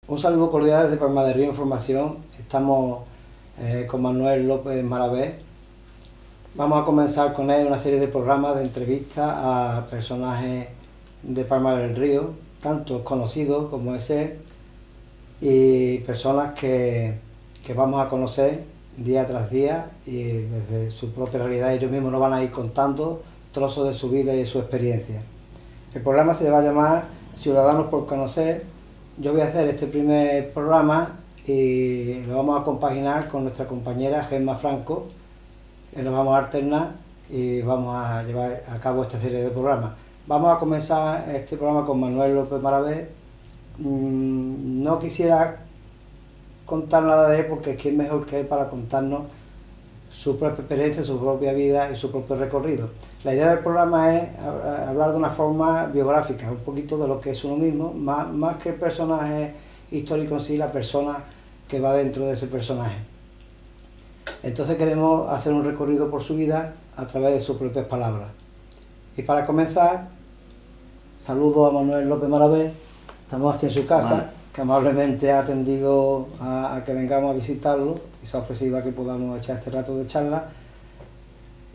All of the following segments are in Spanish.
Un saludo cordial desde Palma de Río Información. Estamos con Manuel López Maravé. Vamos a comenzar con él una serie de programas de entrevistas a personajes de Palma del Río, tanto conocidos como es él, y personas que vamos a conocer día tras día, y desde su propia realidad ellos mismos nos van a ir contando trozos de su vida y de su experiencia. El programa se va a llamar Ciudadanos por Conocer. Yo voy a hacer este primer programa y lo vamos a compaginar con nuestra compañera Gemma Franco. Nos vamos a alternar y vamos a llevar a cabo esta serie de programas. Vamos a comenzar este programa con Manuel López Maravé. No quisiera contar nada de él porque es que es mejor que él para contarnos su propia experiencia, su propia vida y su propio recorrido. La idea del programa es hablar de una forma biográfica, un poquito de lo que es uno mismo, más que el personaje histórico en sí, la persona que va dentro de ese personaje. Entonces queremos hacer un recorrido por su vida a través de sus propias palabras. Y para comenzar, saludo a Manuel López Maravé. Estamos aquí en su casa, que amablemente ha atendido a que vengamos a visitarlo y se ha ofrecido a que podamos echar este rato de charla.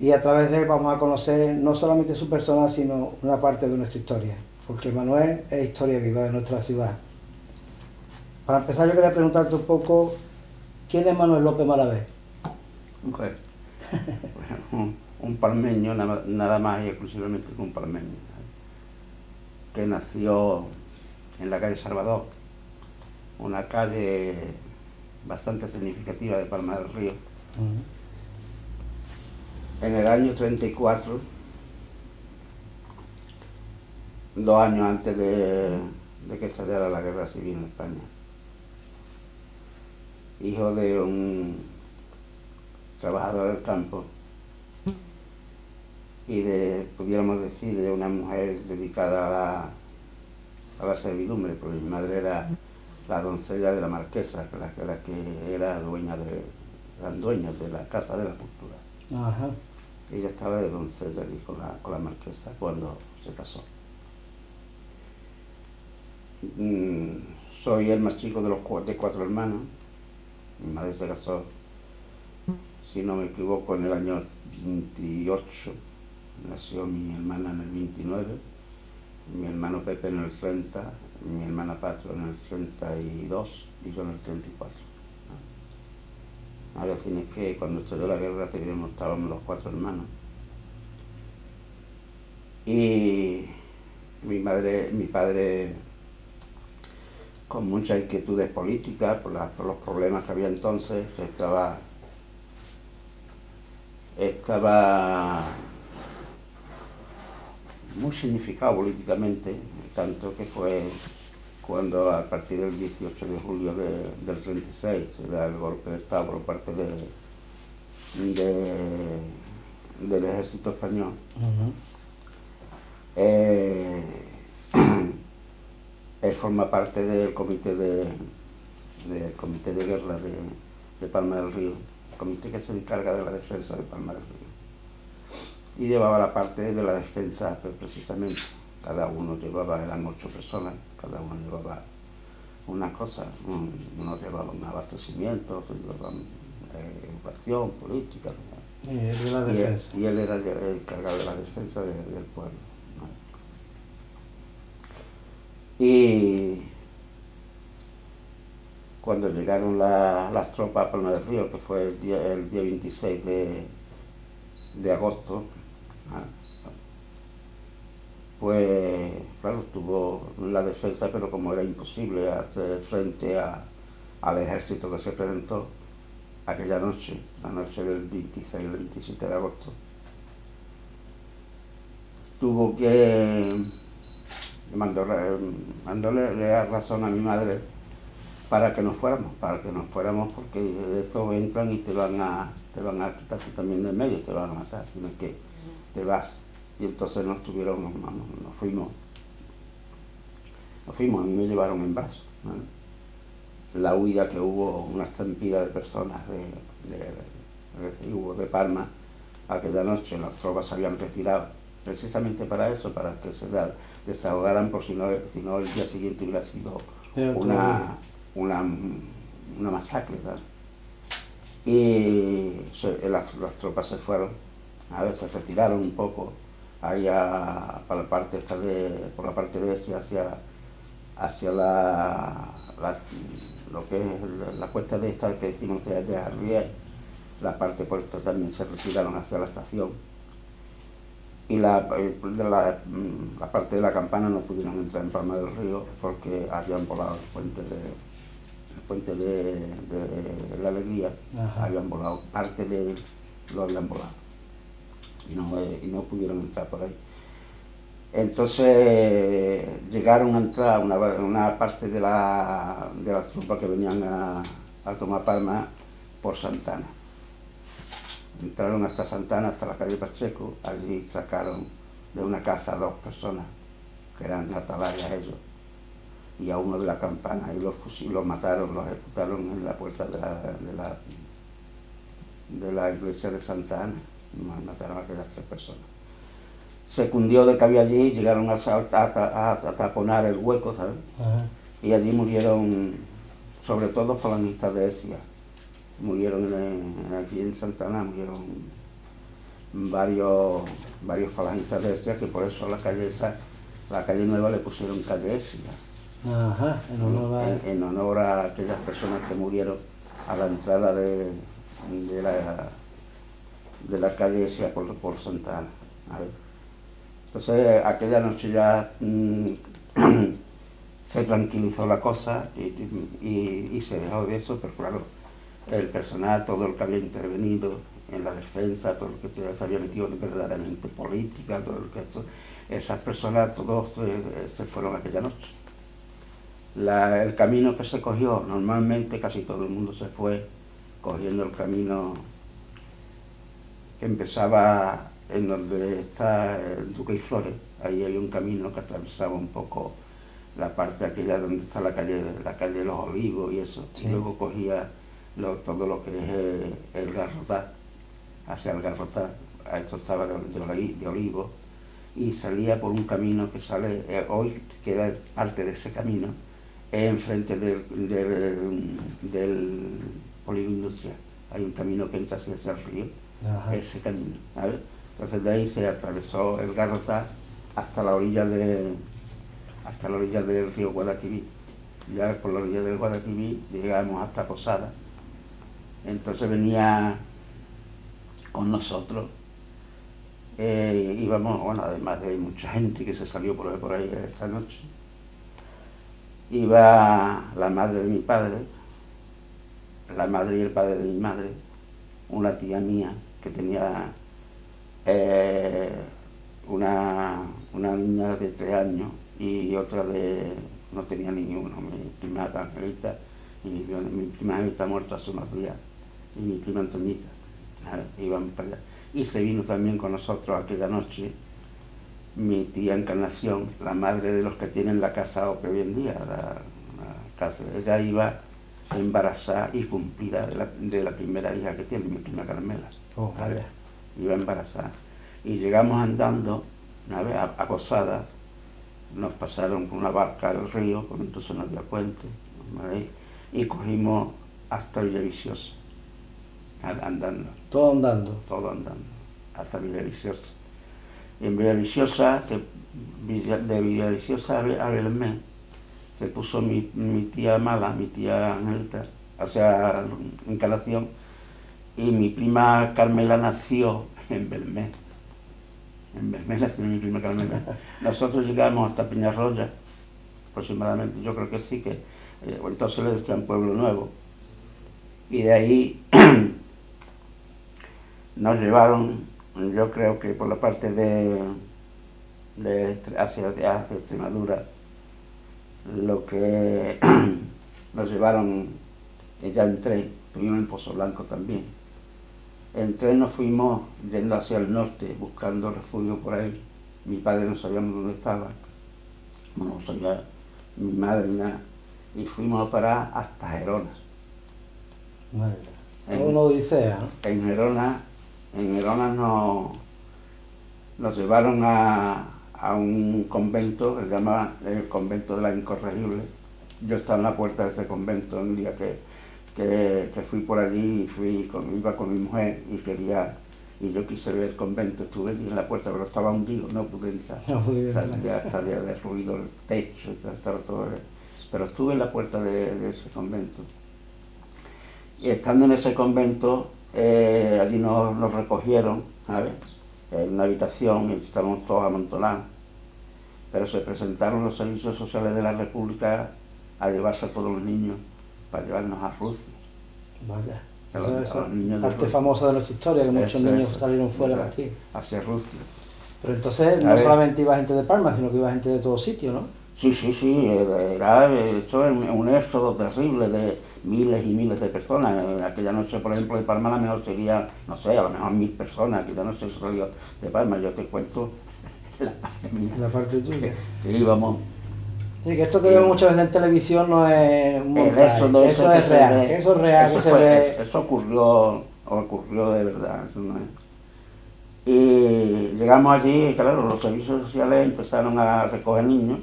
Y a través de él vamos a conocer no solamente su persona, sino una parte de nuestra historia, porque Manuel es historia viva de nuestra ciudad. Para empezar, yo quería preguntarte un poco, ¿quién es Manuel López Maravé? Mujer. Bueno, un palmeño, nada más y exclusivamente un palmeño, que nació en la calle Salvador, una calle bastante significativa de Palma del Río. En el año 34, 2 años antes de que saliera la guerra civil en España. Hijo de un trabajador del campo y pudiéramos decir, de una mujer dedicada a la servidumbre, porque mi madre era la doncella de la marquesa, la que era eran dueñas de la Casa de la Cultura. Ajá. Ella estaba de doncella allí con la marquesa cuando se casó. Soy el más chico de 4 hermanos. Mi madre se casó, si no me equivoco, en el año 28. Nació mi hermana en el 29, mi hermano Pepe en el 30, mi hermana Patro en el 32 y yo en el 34. Ahora sí es que cuando estalló la guerra estábamos los 4 hermanos. Y mi padre, con muchas inquietudes políticas por los problemas que había entonces, estaba muy significado políticamente, tanto que fue cuando a partir del 18 de julio del 36 se da el golpe de Estado por parte del ejército español. Él forma parte del comité de guerra de Palma del Río, el comité que se encarga de la defensa de Palma del Río. Y llevaba la parte de la defensa, pues, precisamente. Cada uno eran 8 personas, cada uno llevaba una cosa. Unos llevaban abastecimiento, otros llevaban educación, política. Y él era el encargado de la defensa del pueblo. Y cuando llegaron las tropas a Palma del Río, que fue el día 26 de agosto, pues claro, tuvo la defensa, pero como era imposible hacer frente al ejército que se presentó aquella noche, la noche del 26 al 27 de agosto, tuvo que mandóle razón a mi madre para que nos fuéramos, porque de esto entran y te van a quitar también de medio, te van a matar, sino que te vas. Y entonces nos fuimos, a mí me llevaron en brazos, ¿no? La huida que hubo, una estampida de personas hubo de Palma aquella noche, las tropas se habían retirado precisamente para eso, para que se desahogaran, por si no el día siguiente hubiera sido una masacre, ¿verdad? Y las tropas se fueron, a ver, se retiraron un poco allá para la parte esta por la parte de este hacia lo que es la cuesta de esta que decimos de Arrier, la parte por esta también se retiraron hacia la estación, y la parte de la Campana no pudieron entrar en Palma del Río porque habían volado el puente de la Alegría. Ajá. Habían volado, parte de él lo habían volado y no pudieron entrar por ahí. Entonces llegaron a entrar una parte de las tropas que venían a tomar Palma por Santana. Entraron hasta Santana, hasta la calle Pacheco. Allí sacaron de una casa a 2 personas que eran atalayas ellos, y a uno de la Campana, y los mataron, los ejecutaron en la puerta de la iglesia de Santa Ana. Mataron a aquellas 3 personas. Se cundió de que había allí, llegaron a taponar el hueco, ¿sabes? Ajá. Y allí murieron, sobre todo falangistas de Esia. Murieron aquí en Santa Ana, murieron varios falangistas de Esia, que por eso la calle nueva le pusieron calle Esia. Ajá, en honor a aquellas personas que murieron a la entrada de la calle Esia por Santa Ana. A ver. Entonces aquella noche ya se tranquilizó la cosa y se dejó de eso, pero claro, el personal, todo el que había intervenido en la defensa, todo el que se había metido verdaderamente política, todo el que esas personas todos se fueron aquella noche. El camino que se cogió, normalmente casi todo el mundo se fue cogiendo el camino que empezaba en donde está el Duque y Flores. Ahí hay un camino que atravesaba un poco la parte aquella donde está la calle de los Olivos y eso. Sí. Y luego cogía todo lo que es el Garrotá, hacia el Garrotá. Esto estaba de Olivos, y salía por un camino que sale hoy, que era parte de ese camino, enfrente del polígono industrial. Hay un camino que entra hacia el río. Ajá. Ese camino, ¿sabes? Entonces de ahí se atravesó el Garrotá hasta la orilla del río Guadalquivir. Ya por la orilla del Guadalquivir llegamos hasta Posada. Entonces venía con nosotros, íbamos, bueno, además de mucha gente que se salió por ahí esta noche, iba la madre de mi padre, la madre y el padre de mi madre, una tía mía que tenía una niña de 3 años y otra no tenía ninguno, mi prima Angelita, y mi prima Angelita muerta hace unos días, y mi prima Antoñita, iban para allá. Y se vino también con nosotros aquella noche mi tía Encarnación, la madre de los que tienen la casa OPE hoy en día, la casa. Ella iba embarazada y cumplida de la primera hija que tiene, mi prima Carmela. Oh, vale. Iba embarazada. Y llegamos andando a Posada, nos pasaron con una barca al río, porque entonces no había puente, ¿vale? Y cogimos hasta Villaviciosa, andando. ¿Todo andando? Todo andando, hasta Villaviciosa. Y en Villaviciosa, de Villaviciosa a Belmé, se puso mi tía Mala, mi tía Angelita, o sea, Encarnación, y mi prima Carmela nació en Belmé. En Belmé nació mi prima Carmela. Nosotros llegamos hasta Peñarroya, aproximadamente, yo creo que sí, que entonces le decían Pueblo Nuevo. Y de ahí nos llevaron, yo creo que por la parte hacia Extremadura, lo que nos llevaron ya en tren, estuvimos en Pozo Blanco también. En tren nos fuimos yendo hacia el norte, buscando refugio por ahí. Mi padre no sabíamos dónde estaba, no sabía mi madre ni nada, y fuimos a parar hasta Gerona. Vale. Una odisea, ¿no? En Gerona nos llevaron a un convento que se llama el Convento de la Incorregible, yo estaba en la puerta de ese convento un día que fui por allí y iba con mi mujer y yo quise ver el convento, estuve allí en la puerta, pero estaba hundido, no pude entrar. No pude O sea, entrar. ya estaría derruido el techo, estaba todo, pero estuve en la puerta de ese convento. Y estando en ese convento, allí nos recogieron, ¿sabes? En una habitación y estábamos todos amontonados. Pero se presentaron los servicios sociales de la República a llevarse a todos los niños para llevarnos a Rusia. Vaya, A eso los niños es de parte Rusia. famosa de nuestra historia, que muchos niños salieron fuera de aquí. Hacia Rusia. Pero entonces no solamente iba gente de Palma, sino que iba gente de todo sitio, ¿no? Sí, era hecho un éxodo terrible de miles y miles de personas. Aquella noche, por ejemplo, de Palma a lo mejor sería, no sé, a lo mejor 1000 personas. Aquella noche salió de Palma, yo te cuento la parte mía. La parte tuya. Que íbamos. Sí, que esto que vemos muchas veces en televisión no es un montaje, Eso es real, que eso es real, que se ve... Eso ocurrió de verdad, eso no es. Y llegamos allí, y claro, los servicios sociales empezaron a recoger niños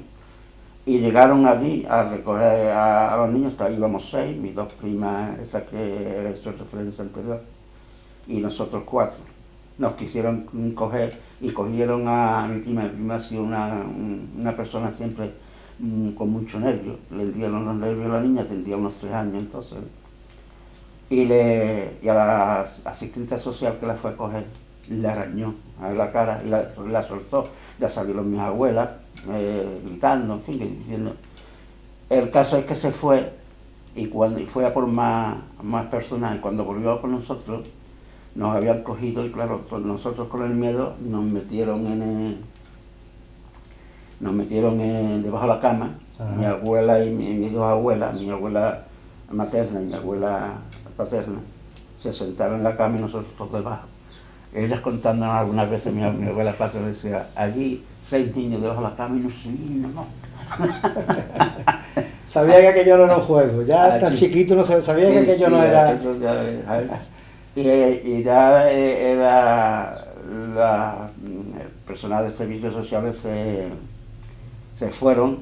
y llegaron allí a recoger a los niños, íbamos 6, mis 2 primas, esas que he hecho referencia anterior, y nosotros 4. Nos quisieron coger y cogieron a mi prima. Mi prima ha sido una persona siempre con mucho nervio, le dieron los nervios a la niña, tendría unos 3 años entonces, y a la asistente social que la fue a coger, le arañó a la cara y la soltó. Ya salieron mis abuelas gritando, en fin, diciendo. El caso es que se fue y fue a por más personas, y cuando volvió a por nosotros nos habían cogido y claro, nosotros con el miedo nos metieron debajo de la cama. Ajá. Mi abuela y mis 2 abuelas, mi abuela materna y mi abuela paterna, se sentaron en la cama y nosotros todos debajo. Ellas contándonos algunas veces, mi abuela paterna decía, allí 6 niños debajo de la cama y no subían, no. Sabía que aquello no era un juego, ya tan chiquito no sabía que aquello no era... Y ya era el personal de servicios sociales se fueron,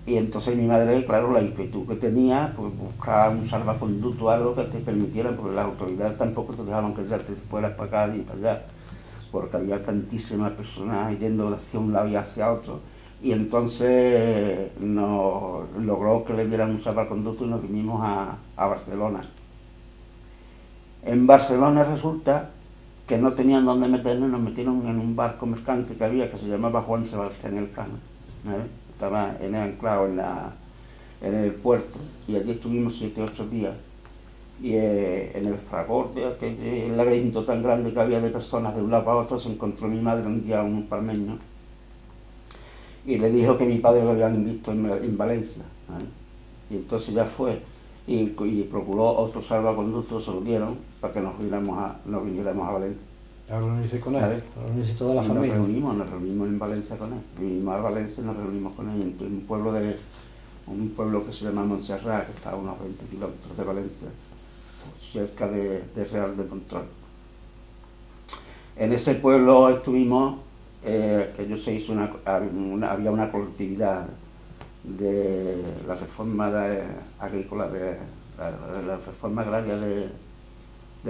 y entonces mi madre, claro, la inquietud que tenía, pues buscaba un salvaconducto, algo que te permitiera, porque las autoridades tampoco te dejaban que ya te fueras para acá ni para allá, porque había tantísimas personas yendo hacia un lado y hacia otro, y entonces logró que le dieran un salvaconducto y nos vinimos a Barcelona. En Barcelona resulta que no tenían dónde meternos, nos metieron en un barco mercante que había, que se llamaba Juan Sebastián Elcano, ¿sabes? Estaba anclado en el puerto, y allí estuvimos 7 u 8 días. Y en el fragor de aquel laberinto tan grande que había de personas de un lado para otro, se encontró mi madre un día un palmeño y le dijo que mi padre lo habían visto en Valencia, ¿sabes? Y entonces ya fue y procuró otro salvaconducto, se lo dieron para que nos viniéramos a Valencia. A reunirse con él, a reunirse toda la familia. Nos reunimos en Valencia con él. Vinimos a Valencia y nos reunimos con él en un pueblo que se llama Montserrat, que está a unos 20 kilómetros de Valencia, cerca de Real de Montrón. En ese pueblo estuvimos, había una colectividad de la reforma agrícola, de la reforma agraria de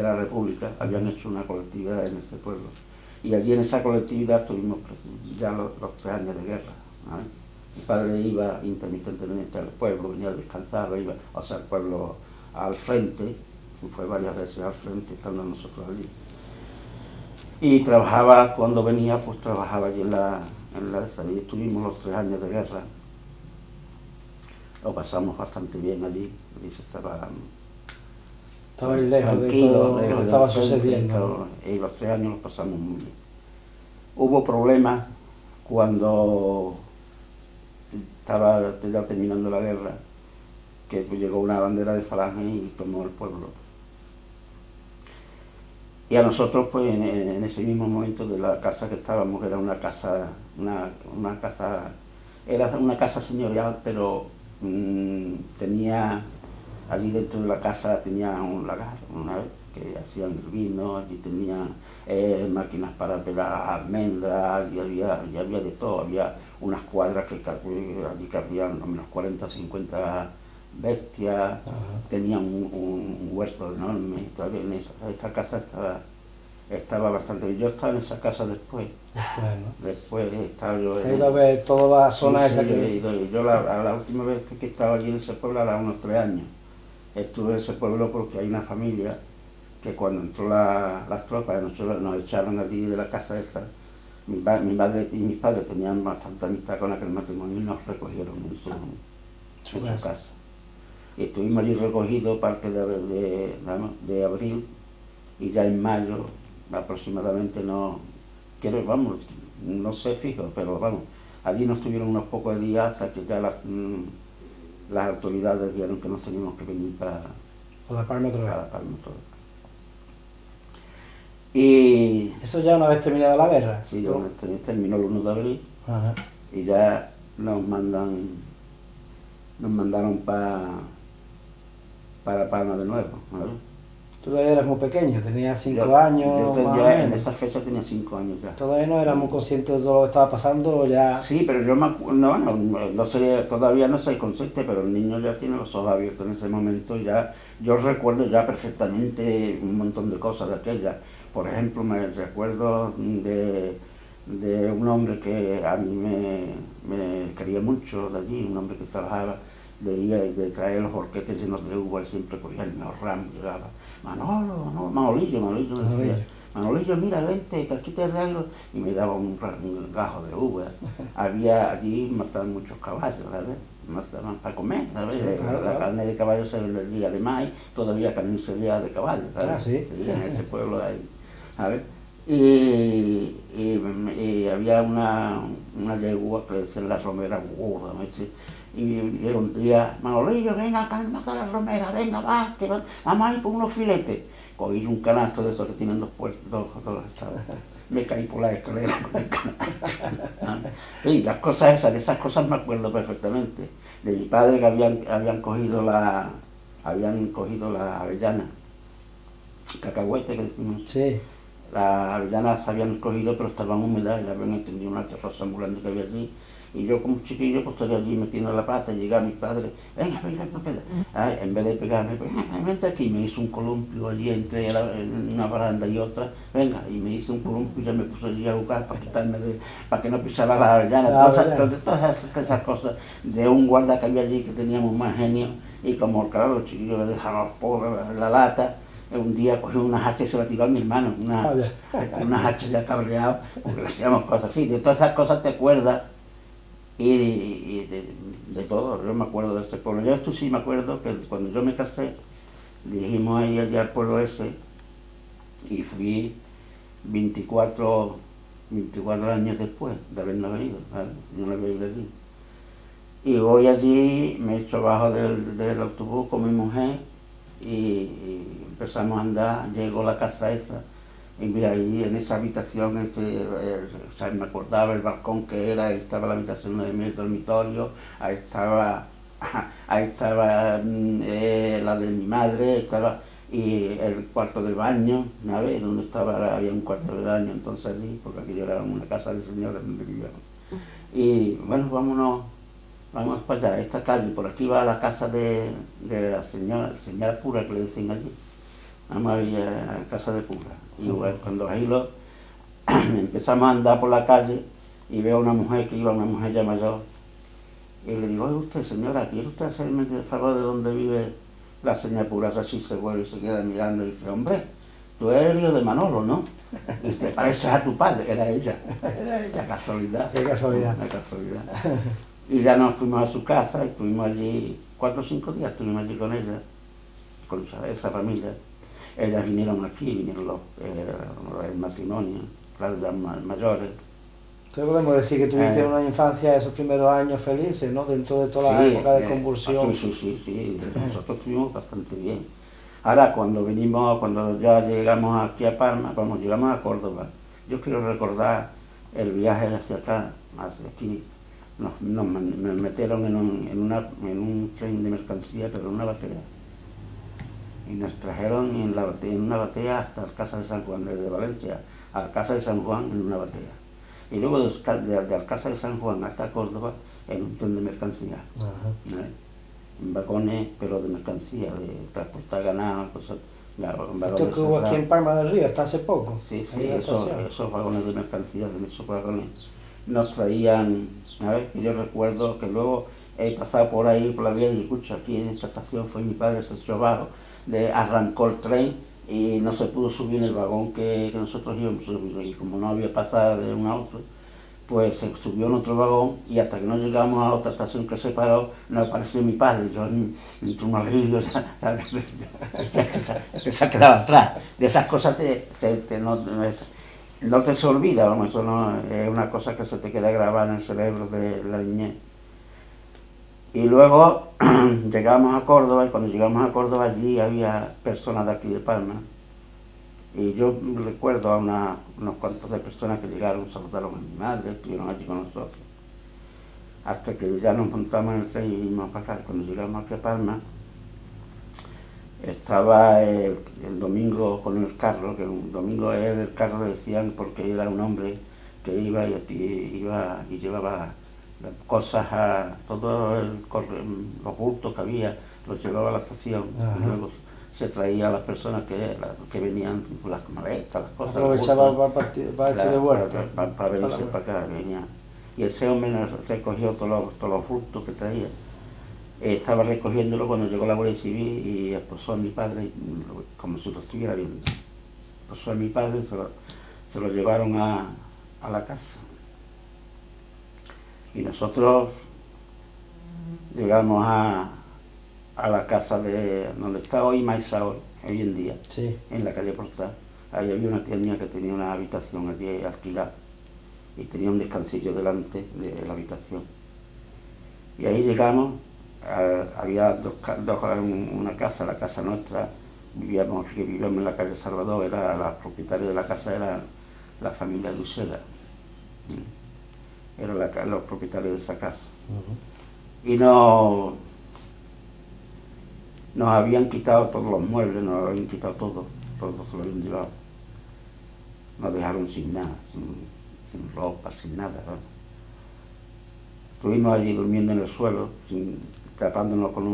la República. Habían hecho una colectividad en ese pueblo, y allí en esa colectividad tuvimos ya los 3 años de guerra, ¿vale? Mi padre iba intermitentemente al pueblo, venía a descansar, iba, o sea, al pueblo al frente, fue varias veces al frente estando nosotros allí, y trabajaba, cuando venía, pues trabajaba allí en la y estuvimos los 3 años de guerra. Lo pasamos bastante bien allí, y se estaba lejos de todo lo que estaba sucediendo. Y los 3 años los pasamos muy bien. Hubo problemas cuando estaba ya terminando la guerra, que llegó una bandera de Falange y tomó el pueblo. Y a nosotros, pues en ese mismo momento de la casa que estábamos, era una casa señorial, pero tenía, allí dentro de la casa tenía un lagar, que hacían el vino, allí tenía máquinas para pelar almendras, y había de todo, había unas cuadras que allí cabían unos 40 o 50 bestias, tenían un huerto enorme, todavía en esa casa estaba bastante bien. Yo estaba en esa casa después. Después estaba yo en... ¿Has ido a ver toda la zona esa sí, que...? Yo la última vez que estaba allí en ese pueblo, era unos 3 años. Estuve en ese pueblo porque hay una familia que cuando entró las tropas nos echaron allí de la casa esa. Mi madre y mis padres tenían bastante amistad con aquel matrimonio y nos recogieron en su casa. Y estuvimos allí recogidos parte de abril, y ya en mayo aproximadamente no sé fijo, pero vamos, allí nos tuvieron unos pocos días hasta que ya las autoridades dijeron que nos teníamos que venir para La Palma otra vez. Y ¿Eso ya una vez terminada la guerra? Sí, ya una vez terminó el 1 de abril. Ajá. Y ya nos mandaron para Palma de nuevo, ¿vale? Tú eras muy pequeño, tenías 5 años. Yo más o menos. En esa fecha tenía 5 años ya. ¿Todavía no éramos conscientes de todo lo que estaba pasando o ya...? Sí, pero yo todavía no soy consciente, pero el niño ya tiene los ojos abiertos en ese momento. Ya yo recuerdo ya perfectamente un montón de cosas de aquella. Por ejemplo, me recuerdo de un hombre que a mí me quería mucho de allí, un hombre que trabajaba de traer los horquetes llenos de uva y siempre cogía el mejor ramo, llegaba. Manolillo decía, Manolillo, mira, vente, que aquí te regalo, y me daba un gajo de uva. Había allí mataban muchos caballos, ¿sabes? Mataban para comer, ¿sabes? Sí, claro, la carne de caballo se vendía de maíz, todavía carnicería de caballo, ¿sabes? Sí. Sí, en ese pueblo de ahí, ¿sabes? Y había una yegua que le decían la romera gorda, ¿no? Y era un día, Manolillo, venga, cálmate la romera, venga, que vamos a ir por unos filetes. Cogí un canasto de esos que tienen dos estados. Me caí por la escalera con el canasto. Y las cosas de esas cosas me acuerdo perfectamente. De mi padre que habían cogido la avellana, cacahuete que decimos. Sí. Las avellanas se habían cogido, pero estaban húmedas y le habían entendido una terraza muy grande que había allí. Y yo como chiquillo pues estaría allí metiendo la pata y llegaba mi padre, venga, en vez de pegarme, vente aquí, me hizo un columpio allí entre una baranda y otra, venga, y me hizo un columpio y ya me puse allí a jugar para que no pisara la avellana, todas esas cosas de un guarda que había allí que teníamos más genio, y como claro, los chiquillos le dejaban la lata. Un día cogió unas hachas y se la tiró a mi hermano, unas hachas ya cabreadas, porque le hacíamos cosas así, de todas esas cosas te acuerdas. Y de todo, yo me acuerdo de ese pueblo. Yo esto sí me acuerdo que cuando yo me casé, dijimos ahí allá al pueblo ese, y fui 24 años después de habernos venido, ¿vale? Yo no había ido allí. Y voy allí, me echo abajo del autobús con mi mujer y empezamos a andar, llego a la casa esa, y mira, ahí en esa habitación, me acordaba el balcón que era, ahí estaba la habitación de mi dormitorio, ahí estaba la de mi madre, y el cuarto de baño, ¿sabes? Donde había un cuarto de baño entonces allí, porque aquí era una casa de señores donde vivíamos. Y bueno, vamos para allá, esta calle, por aquí va la casa de la señora Pura, que le dicen allí. Vamos a ir a la casa de Pura. Y bueno, cuando ahí empezamos a andar por la calle y veo a una mujer una mujer ya mayor, y le digo, oye usted señora, ¿quiere usted hacerme el favor de dónde vive la señora Pura? Así se vuelve y se queda mirando y dice, hombre, tú eres el hijo de Manolo, ¿no? Y te pareces a tu padre. Era ella. La casualidad. Qué casualidad. La casualidad. Y ya nos fuimos a su casa y estuvimos allí 4 o 5 días, estuvimos allí con ella, con esa familia. Ellas vinieron aquí, vinieron el matrimonio, las mayores. Entonces podemos decir que tuviste una infancia, esos primeros años felices, ¿no? Dentro de toda la época de convulsión. Sí, nosotros estuvimos bastante bien. Ahora, cuando ya llegamos aquí a Palma, llegamos a Córdoba, yo quiero recordar el viaje hacia acá, hacia aquí. Nos metieron en un tren de mercancía, pero en una batea. Y nos trajeron en una batea hasta la Casa de San Juan, desde Valencia a la Casa de San Juan en una batea. Y luego de Alcázar de San Juan hasta Córdoba en un tren de mercancía. En vagones, pero de mercancía, de transportar ganado, cosas. Esto que hubo aquí en Palma del Río hasta hace poco. Sí, esos vagones de mercancía, en esos vagones nos traían, a ver, yo recuerdo que luego he pasado por ahí, por la vía y escucho, aquí en esta estación fue mi padre, se echó abajo, arrancó el tren y no se pudo subir en el vagón que nosotros íbamos, y como no había pasado de uno a otro, pues se subió en otro vagón y hasta que no llegamos a otra estación que se paró, nos apareció mi padre. Yo entre un alivio, que se ha quedado atrás. De esas cosas no te se olvida, vamos, eso no es una cosa que se te queda grabada en el cerebro de la niñez. Y luego llegamos a Córdoba, y cuando llegamos a Córdoba allí había personas de aquí de Palma. Y yo recuerdo a unos cuantos de personas que llegaron, saludaron a mi madre, estuvieron allí con nosotros. Hasta que ya nos montamos en el tren y vinimos para acá. Cuando llegamos aquí a Palma, estaba el domingo con el carro, que un domingo del carro le decían porque era un hombre que iba y llevaba cosas a todos los bultos que había, los llevaba a la estación. Y luego se traía a las personas que venían con las maletas, las cosas. Aprovechaba para irse de vuelta. Para venirse para acá, venía. Y ese hombre nos recogió todos los bultos que traía. Estaba recogiéndolo cuando llegó la Guardia Civil y esposó a mi padre, como si lo estuviera viendo. Esposó a mi padre y se lo llevaron a la casa. Y nosotros llegamos a la casa de donde está hoy Maisaor, hoy en día, sí, en la calle Portal. Ahí había una tía mía que tenía una habitación allí alquilada y tenía un descansillo delante de la habitación. Y ahí llegamos, había una casa, la casa nuestra, vivíamos en la calle Salvador, la propietaria de la casa era la familia de Uceda. Eran los propietarios de esa casa. Y nos habían quitado todos los muebles, nos habían quitado todo se lo habían llevado. Nos dejaron sin nada, sin ropa, sin nada, ¿no? Estuvimos allí durmiendo en el suelo, tapándonos con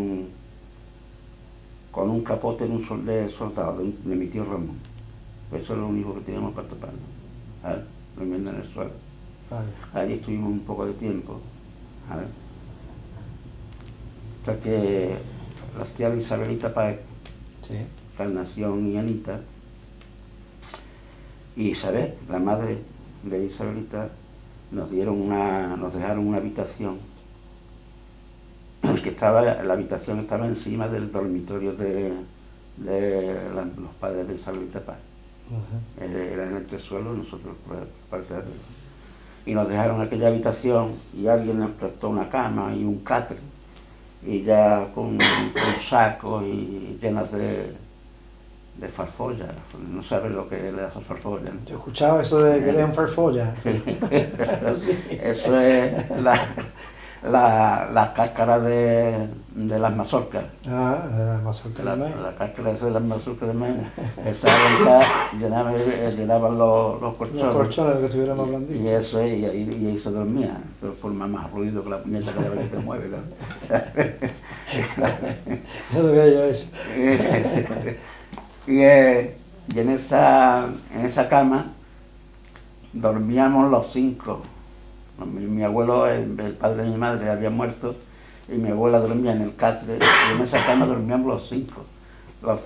un capote de soldado, de mi tío Ramón. Eso es lo único que teníamos para taparnos, ¿sabes? Durmiendo en el suelo. Allí estuvimos un poco de tiempo, ¿sabes? Hasta que las tías de Isabelita Páez, sí, Encarnación y Anita, y Isabel, la madre de Isabelita, nos dejaron una habitación, la habitación estaba encima del dormitorio de los padres de Isabelita Páez. Era en el entresuelo, nosotros parece. Y nos dejaron aquella habitación y alguien nos prestó una cama y un catre, y ya con sacos y llenas de farfolla. No sabes lo que es la farfolla, ¿no? Yo he escuchado eso de que eran farfolla. Eso es la cáscara de las mazorcas. De las mazorcas de maíz. La cáscara esa de las mazorcas de maíz. Esa llenaban los colchones. Los colchones que estuviéramos blanditos. Y eso, y ahí se dormía. De forma más ruido que la puñeta cada vez que te mueve, ¿no? No sabía yo eso. Y en esa cama dormíamos los 5. Mi abuelo, el padre de mi madre, había muerto y mi abuela dormía en el catre, y en esa cama dormíamos los 5. Los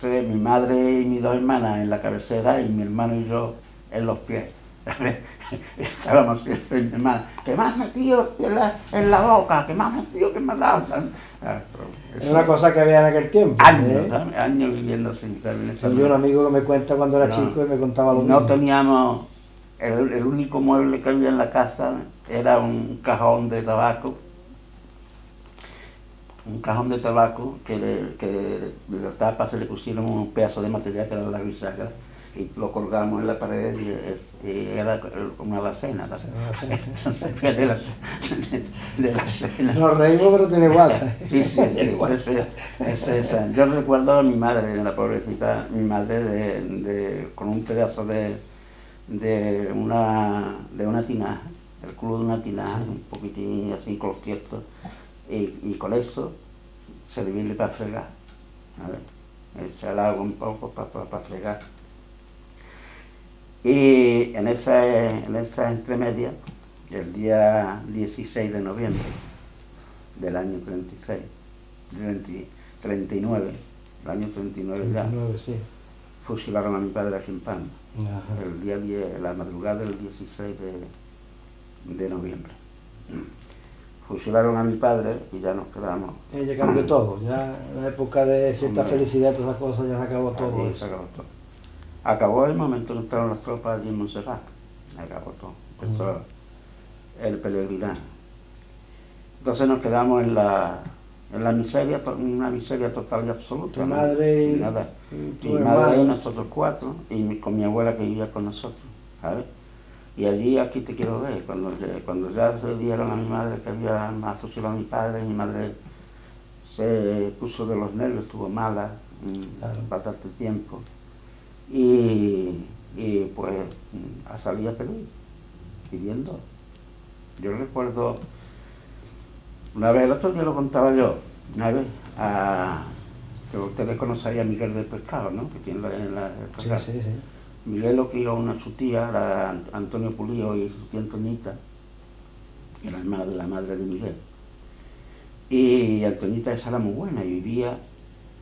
3, mi madre y mis 2 hermanas en la cabecera y mi hermano y yo en los pies. Estábamos siempre, mi hermana, que me has metido en la boca, que me has metido, que me has dado. Es una cosa que había en aquel tiempo. Años viviendo así. Yo un amigo que me cuenta cuando era chico y me contaba lo mismo. No teníamos, el único mueble que había en la casa era un cajón de tabaco. Un cajón de tabaco que de la tapa se le pusieron un pedazo de material que era la bisagra y lo colgamos en la pared y era una alacena. De la cena. Nos reímos, pero tiene guasa. Sí. Yo recuerdo a mi madre, la pobrecita, mi madre con un pedazo de de una tinaja, el culo de una tinaja, un poquitín así cubierto, y con eso servirle para fregar, ¿vale? Echar agua un poco para fregar. Y en esa entremedia, el día 16 de noviembre del año 39, el año 39 ya, 39, sí. fusilaron a mi padre aquí en Palma, Ajá. el día 10, la madrugada del 16 de noviembre. Fusilaron a mi padre y ya nos quedamos. Ya cambió todo, ya en la época de cierta Hombre, felicidad, todas esas cosas, ya se acabó todo allí se eso. acabó todo. Acabó el momento que entraron las tropas allí en Montserrat, acabó todo, empezó el peregrinaje. Entonces nos quedamos en la miseria, una miseria total y absoluta. Tu madre ¿no? Nada. y tu Mi madre y hermano. nosotros cuatro, y con mi abuela que vivía con nosotros, ¿sabes? Y allí, aquí te quiero ver, cuando ya se dieron a mi madre que había fusilado a mi padre, mi madre se puso de los nervios, estuvo mala, Claro. bastante tiempo, y pues a salir a pedir, pidiendo. Yo recuerdo, una vez, el otro día lo contaba yo, una vez, que ustedes conocían a Miguel del Pescado, ¿no? Que tiene en la Sí, sí, sí. Miguel lo crió su tía, la Antonio Pulío, y su tía Antoñita, que era hermana de la madre de Miguel. Y Antoñita esa era muy buena, y vivía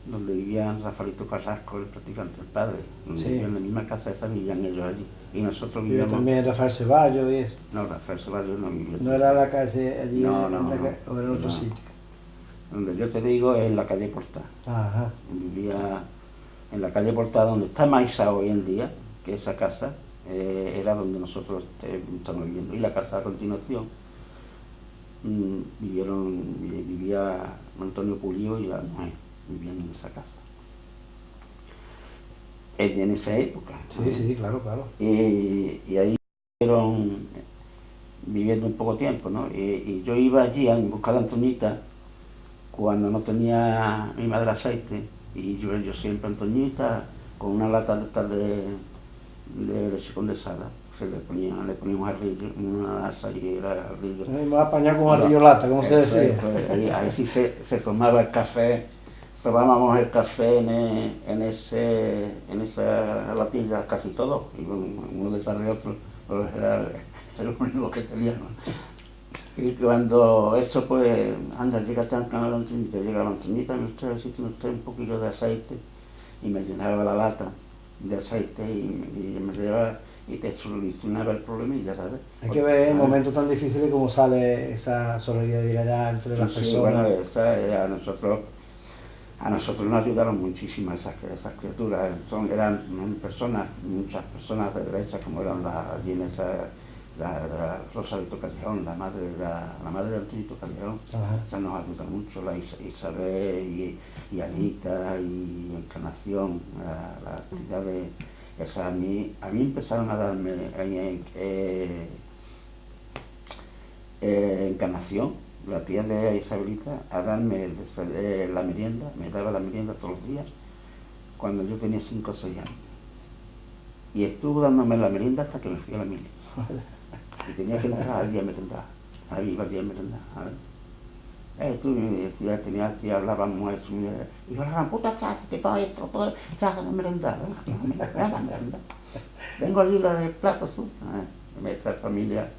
donde vivían Rafaelito Carrasco, el practicante del padre, donde Sí. vivían en la misma casa esa, vivían ellos allí. Y nosotros Vivía vivíamos... también Rafael Ceballos y eso. No, Rafael Ceballos no vivía. No era la calle allí No, en no, la no, o en otro no. sitio. Donde yo te digo es en la calle Portá. Ajá. Vivía en la calle Portá, donde está Maisa hoy en día, que esa casa era donde nosotros estamos viviendo. Y la casa a continuación vivía Antonio Pulío y la mujer, vivían en esa casa. En esa época. Sí, sí, claro, claro. Y ahí estuvieron viviendo un poco tiempo, ¿no? Y yo iba allí a buscar a Antoñita cuando no tenía mi madre aceite, y yo siempre Antoñita con una lata de leche condensada, le poníamos una asa y era arrillo. Me va a apañar con arrillo lata, como se decía. Pues, ahí sí se tomaba el café, tomábamos el café en esa latilla casi todo, y uno detrás de otro, pues era lo único que teníamos. Y cuando eso, pues, anda, llega la Antoñita, si tiene usted un poquillo de aceite, y me llenaba la lata de aceite y me llevaba y te solucionaba el problema y ya sabes. Hay que ver en momentos tan difíciles como sale esa solidaridad entre las personas. Bueno, a nosotros nos ayudaron muchísimo esas criaturas. Eran personas, muchas personas de derecha, como eran allí en la Rosalito Callejón, la madre de Antonito Callejón. Esa nos ayuda mucho, la Isabel y Anita y Encarnación, la actividad de esa. A mí empezaron a darme Encarnación, la tía de Isabelita, a darme la merienda, me daba la merienda todos los días, cuando yo tenía 5 o 6 años. Y estuvo dándome la merienda hasta que me fui a la mili. Y tenía que entrar al día merendar. Ahí iba al día merendar. Tú me decías, hablábamos eso, y yo, la gran puta casa, que todo esto, te hagan merendar, merendar. Vengo allí la del plato azul, esa familia.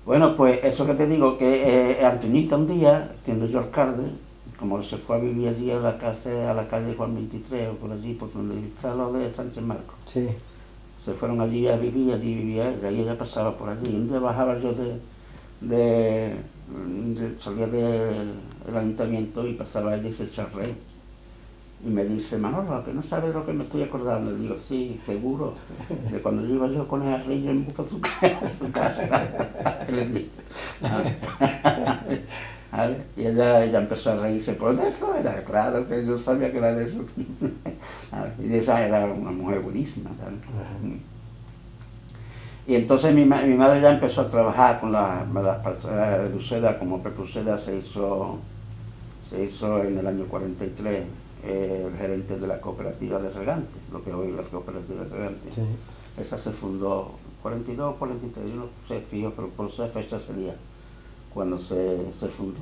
Bueno, pues eso que te digo, que Antoñita un día, siendo yo alcalde, como se fue a vivir allí a la calle Juan 23 o por allí, por donde está lo de Sánchez Marcos. Sí. Se fueron allí a vivir, allí vivía ella, y ella pasaba por allí. Un día bajaba yo salía del ayuntamiento y pasaba ella y se echó a reír. Y me dice, Manolo, que no sabes lo que me estoy acordando. Y digo, sí, seguro, de cuando iba yo con el arrillo en busca de su casa. Y ella empezó a reírse, por eso era claro que yo sabía que era de eso. Y esa era una mujer buenísima. Y entonces mi madre ya empezó a trabajar con las parcelas de Uceda, como Pepe Uceda se hizo en el año 43 el gerente de la cooperativa de regantes, lo que hoy es la cooperativa de regantes. Sí. Esa se fundó 42 o 43, yo no sé fijo, pero por esa fecha sería cuando se fundó.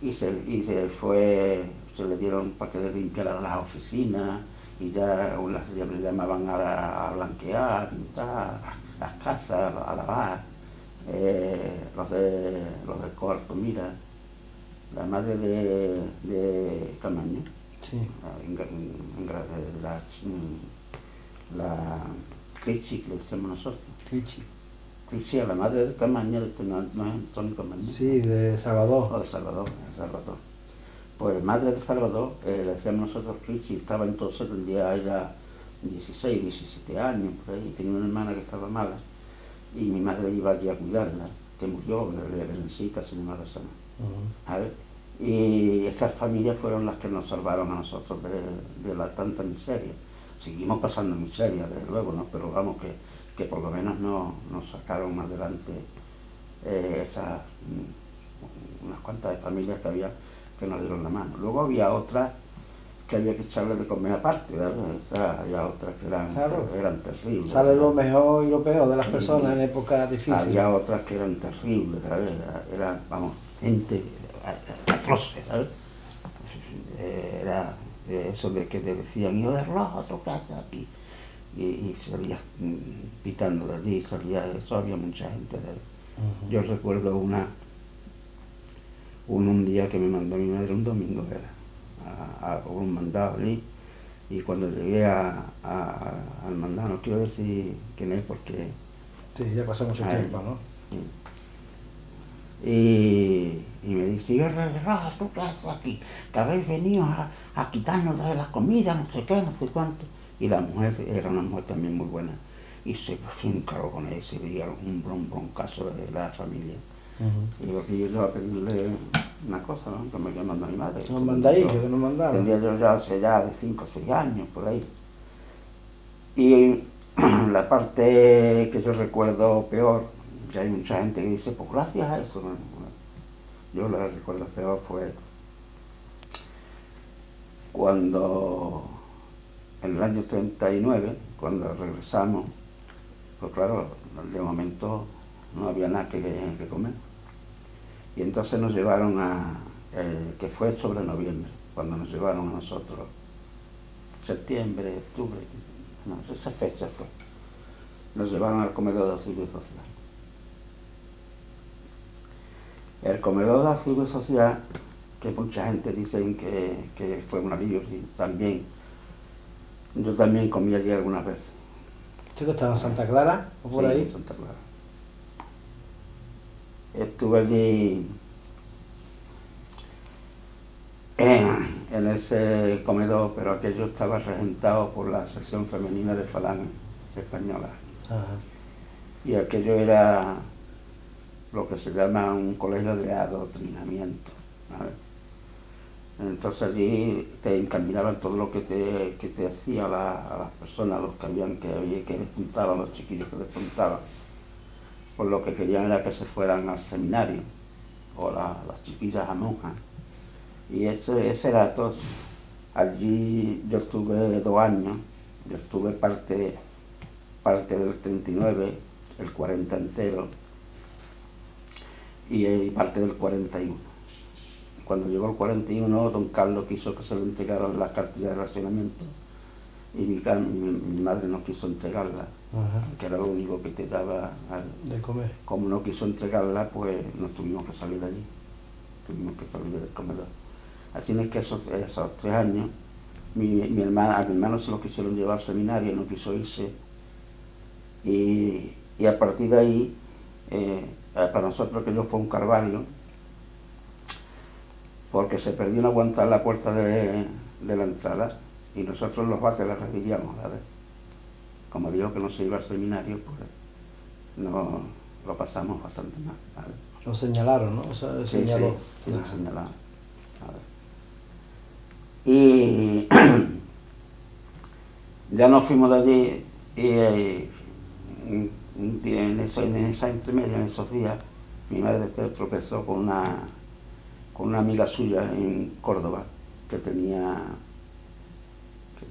Y se le dieron para que le limpiaran las oficinas y ya le llamaban a blanquear, a pintar las casas, a lavar. Los del cuarto, mira, la madre de Camaño, Sí. la Crichi, que le decíamos nosotros. Crichi. Crichi, la madre de Camaño, no es Antonio Camaño. Sí, de Salvador. O de Salvador. Pues madre de Salvador, le decíamos nosotros Crichi, estaba entonces, tendría ella 16, 17 años, por ahí, tenía una hermana que estaba mala, y mi madre iba allí a cuidarla, que murió, Belencita se llamaba esa. ¿Sabes? Y esas familias fueron las que nos salvaron a nosotros de la tanta miseria. Seguimos pasando miseria, desde luego, ¿no? Pero vamos, que por lo menos nos sacaron adelante unas cuantas de familias que había que nos dieron la mano. Luego había otras que había que echarle de comer aparte, ¿verdad? Había otras que eran terribles. Sale lo mejor y lo peor de las personas en épocas difíciles. Había otras que eran terribles, ¿sabes? Era, vamos, gente atroce, ¿sabes? Era eso de que te decían, yo de rojo a tu casa aquí. Y salías pitando de allí, eso había mucha gente. Yo recuerdo un día que me mandó mi madre un domingo, ¿verdad? A un mandado allí, y cuando llegué al mandado, no quiero decir quién es porque... Sí, ya pasó mucho tiempo, ¿no? Y me dice, yo a tu casa aquí, que habéis venido a quitarnos de la comida, no sé qué, no sé cuánto. Y la mujer era una mujer también muy buena, y se encargó con ella, se veía un broncazo de la familia. Y yo iba a pedirle una cosa, ¿no? Que me había mandado mi madre. ¿Nos mandáis? ¿Qué nos mandaron? Tendría yo ya hace de 5 o 6 años, por ahí. Y la parte que yo recuerdo peor, que hay mucha gente que dice, pues gracias a eso, ¿no? Yo lo que recuerdo peor fue cuando, en el año 39, cuando regresamos, pues claro, de momento no había nada que comer. Y entonces nos llevaron que fue sobre noviembre, cuando nos llevaron a nosotros, septiembre, octubre, no, esa fecha fue. Nos llevaron al comedor de auxilio social. El comedor de auxilio social, que mucha gente dice que fue un alivio, y también, yo también comí allí algunas veces. ¿Usted estaba en Santa Clara o por ahí? En Santa Clara. Estuve allí en ese comedor, pero aquello estaba regentado por la sección femenina de Falange española. Ajá. Y aquello era lo que se llama un colegio de adoctrinamiento, ¿sabes? Entonces allí te encaminaban todo lo que te hacía a las personas, los que despuntaban, los chiquillos que despuntaban. Pues lo que querían era que se fueran al seminario, o las chiquillas a monjas. Y ese era todo. Allí yo estuve 2 años, yo estuve parte del 39, el 40 entero, y parte del 41. Cuando llegó el 41, don Carlos quiso que se le entregaran las cartillas de racionamiento, y mi madre no quiso entregarla, que era lo único que te daba de comer. Como no quiso entregarla, pues nos tuvimos que salir de allí, tuvimos que salir del comedor. Así es que esos 3 años, a mi hermano se lo quisieron llevar al seminario, no quiso irse, y a partir de ahí, para nosotros aquello fue un calvario, porque se perdió no aguantar la puerta de la entrada, y nosotros los bates la recibíamos, ¿sabes? Como dijo que no se iba al seminario, pues no lo pasamos bastante mal, ¿sabes? Lo señalaron, ¿no? O sea, Sí, señaló. Sí, lo señalaron. Y ya nos fuimos de allí, y un día en esa intermedia, en esos días, mi madre se tropezó con una amiga suya en Córdoba, que tenía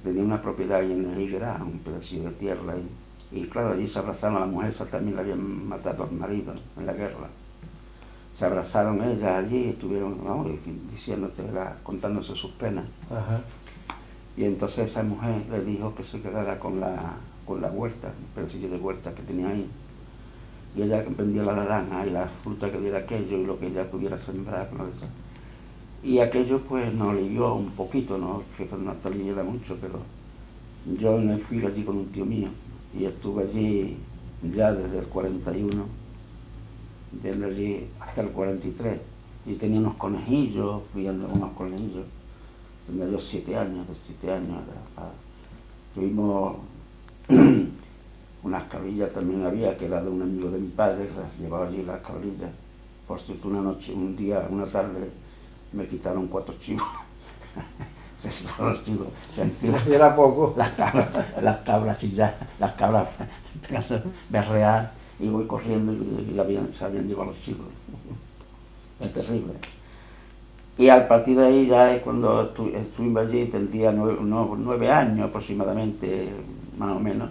una propiedad ahí en la higuera, un pedacillo de tierra ahí. Y claro, allí se abrazaron, a la mujer esa también la habían matado al marido en la guerra. Se abrazaron ellas allí, estuvieron, vamos, diciéndose, contándose sus penas. Ajá. Y entonces esa mujer le dijo que se quedara con la huerta, el pedacillo de huerta que tenía ahí. Y ella vendía la naranja y la fruta que diera aquello y lo que ella pudiera sembrar, ¿no? Eso. Y aquello pues nos alivió un poquito, ¿no? Que no hasta era mucho, pero yo me fui allí con un tío mío y estuve allí ya desde el 41, viendo allí hasta el 43. Y tenía unos conejillos, viendo unos conejillos. Tenía yo 7 años, de 7 años. Tuvimos unas cabrillas también había, que era de un amigo de mi padre, que las llevaba allí las cabrillas. Por cierto, una noche, un día, una tarde, me quitaron 4 chivos. Se quitaron los chivos. Sentí Era poco. Las cabras chillar, las cabras berrear, y voy corriendo y se habían llevado los chivos. Es terrible. Y al partir de ahí, ya cuando estuvimos allí, tendría 9 años aproximadamente, más o menos,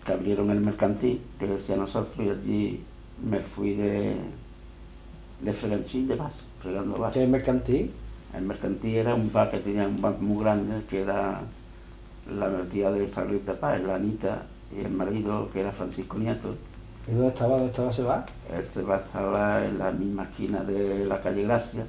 que abrieron el mercantil, que decía nosotros, y allí me fui de freganchín de vaso, fregando vasos. ¿Qué es mercantil? El mercantil era un bar que tenía un bar muy grande, que era la tía de Isabelita Páez, la Anita, y el marido, que era Francisco Nieto. ¿Y dónde estaba ese bar? Este bar estaba en la misma esquina de la calle Gracia,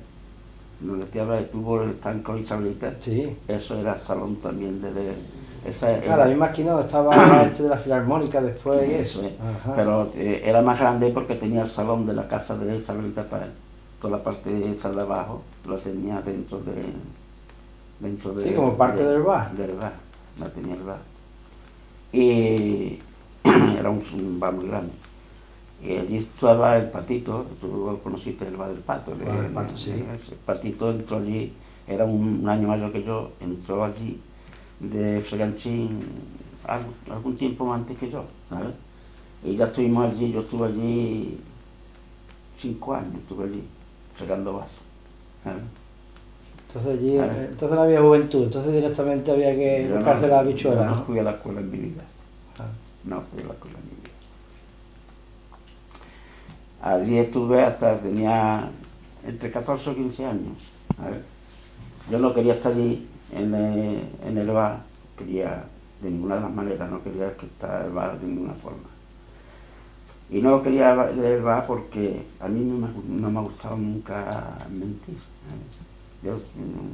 donde tuvo el estanco Isabelita. Sí. Eso era salón también La misma esquina donde estaba de la Filarmónica después. Eso es. Pero era más grande porque tenía el salón de la casa de Isabelita Páez. Toda la parte esa de abajo lo tenía dentro de sí, como parte del bar. Del bar, la tenía el bar. Y era un bar muy grande. Y allí estaba el Patito, tú conociste el bar del Pato. El bar del Pato, sí. El Patito entró allí, era un año mayor que yo, entró allí de freganchín algún tiempo antes que yo, ¿sabes? Y ya estuvimos allí, yo estuve allí 5 años, estuve allí fregando vasos, ¿sabes? Entonces allí, entonces no había juventud, entonces directamente había que buscarse la habichuela, ¿no? No fui a la escuela en mi vida, no fui a la escuela en mi vida. Allí estuve hasta tenía entre 14 o 15 años, ¿sabes? Yo no quería estar allí en el bar, quería de ninguna de las maneras, no quería estar el bar de ninguna forma. Y no quería el bar porque a mí no me ha gustado nunca mentir. Yo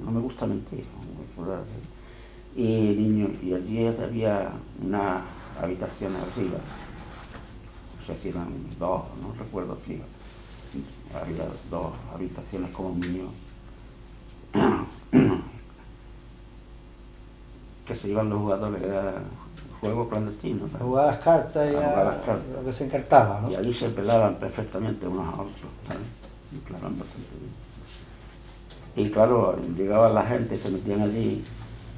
no me gusta mentir. Y allí había una habitación arriba, no sé si eran 2, no recuerdo si había 2 habitaciones como mío. Que se iban los jugadores, era juego clandestino. A jugar a las cartas y a lo que se encartaba, ¿no? Y allí se pelaban perfectamente unos a otros, ¿sabes? Y pelaban bastante bien. Y claro, llegaba la gente, se metían allí,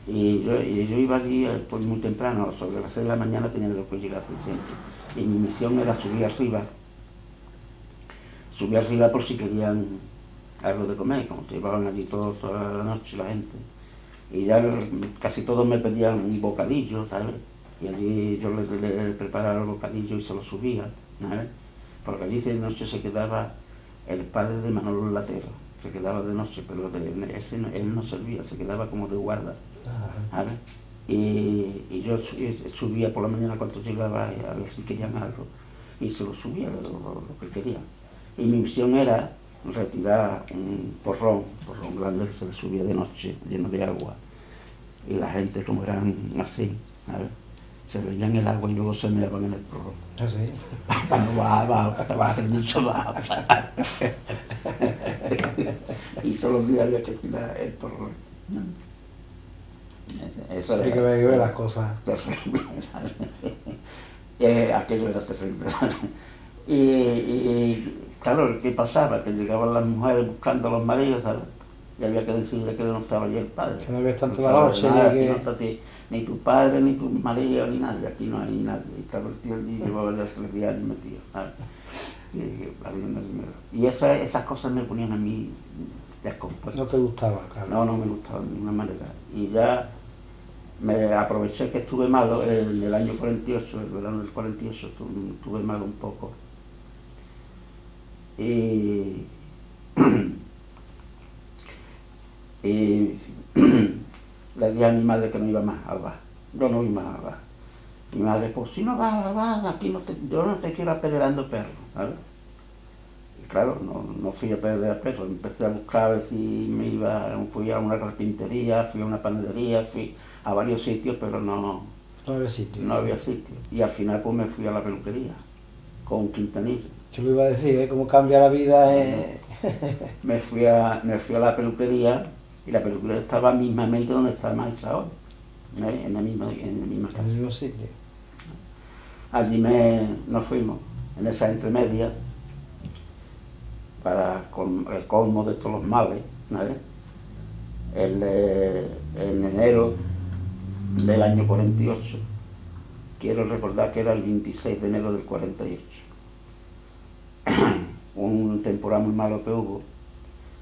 y yo iba allí pues, muy temprano, sobre las 6 de la mañana tenía que llegar siempre. Y mi misión era subir arriba por si querían algo de comer, como se llevaban allí toda la noche la gente. Y ya casi todos me pedían un bocadillo, ¿sabes? Y allí yo le preparaba el bocadillo y se lo subía, ¿sabes? Porque allí de noche se quedaba el padre de Manolo Latero, se quedaba de noche, pero él no servía, se quedaba como de guarda, ¿sabes? Y yo subía por la mañana cuando llegaba a ver si querían algo, y se lo subía lo que querían. Y mi misión era retirar un porrón grande que se le subía de noche, lleno de agua. Y la gente, como eran así, ¿sabes? Se veían el agua y luego se meaban en el porrón. ¿Ah, sí? Cuando bajaba el bicho bajo. Y todos los días había que tirar el porrón. Eso era. Hay que ver las cosas. Terrible. Aquello era terrible. Y claro, ¿qué pasaba? Que llegaban las mujeres buscando a los maridos, ¿sabes? Y había que decirle que no estaba allí el padre. Que no había tanto la noche, ni tu padre, ni tu marido, ni nadie. Aquí no hay nadie. Y estaba el tío allí, llevaba ya 3 días metido, ¿sabes? Y esas cosas me ponían a mí descompuesto. No te gustaba, claro. No me gustaba de ninguna manera. Y ya me aproveché que estuve malo en el año 48, el verano del 48, estuve malo un poco. Y le dije a mi madre que no iba más al bar. Yo no iba más al bar. Mi madre, pues si no vas al bar, aquí yo no te quiero apedreando perros, ¿sabes? Y claro, no fui a apedrear perros, empecé a buscar a ver si fui a una carpintería, fui a una panadería, fui a varios sitios, pero no había sitio. No había sitio. Y al final pues me fui a la peluquería, con Quintanilla. Yo lo iba a decir, ¿eh? Cómo cambia la vida. Me fui a la peluquería, y la peluquería estaba mismamente donde está Maestra hoy, en la misma casa. En el mismo sitio. Allí nos fuimos, en esa entremedia, con el colmo de todos los males, ¿vale? En enero del año 48, quiero recordar que era el 26 de enero del 48, un temporal muy malo que hubo.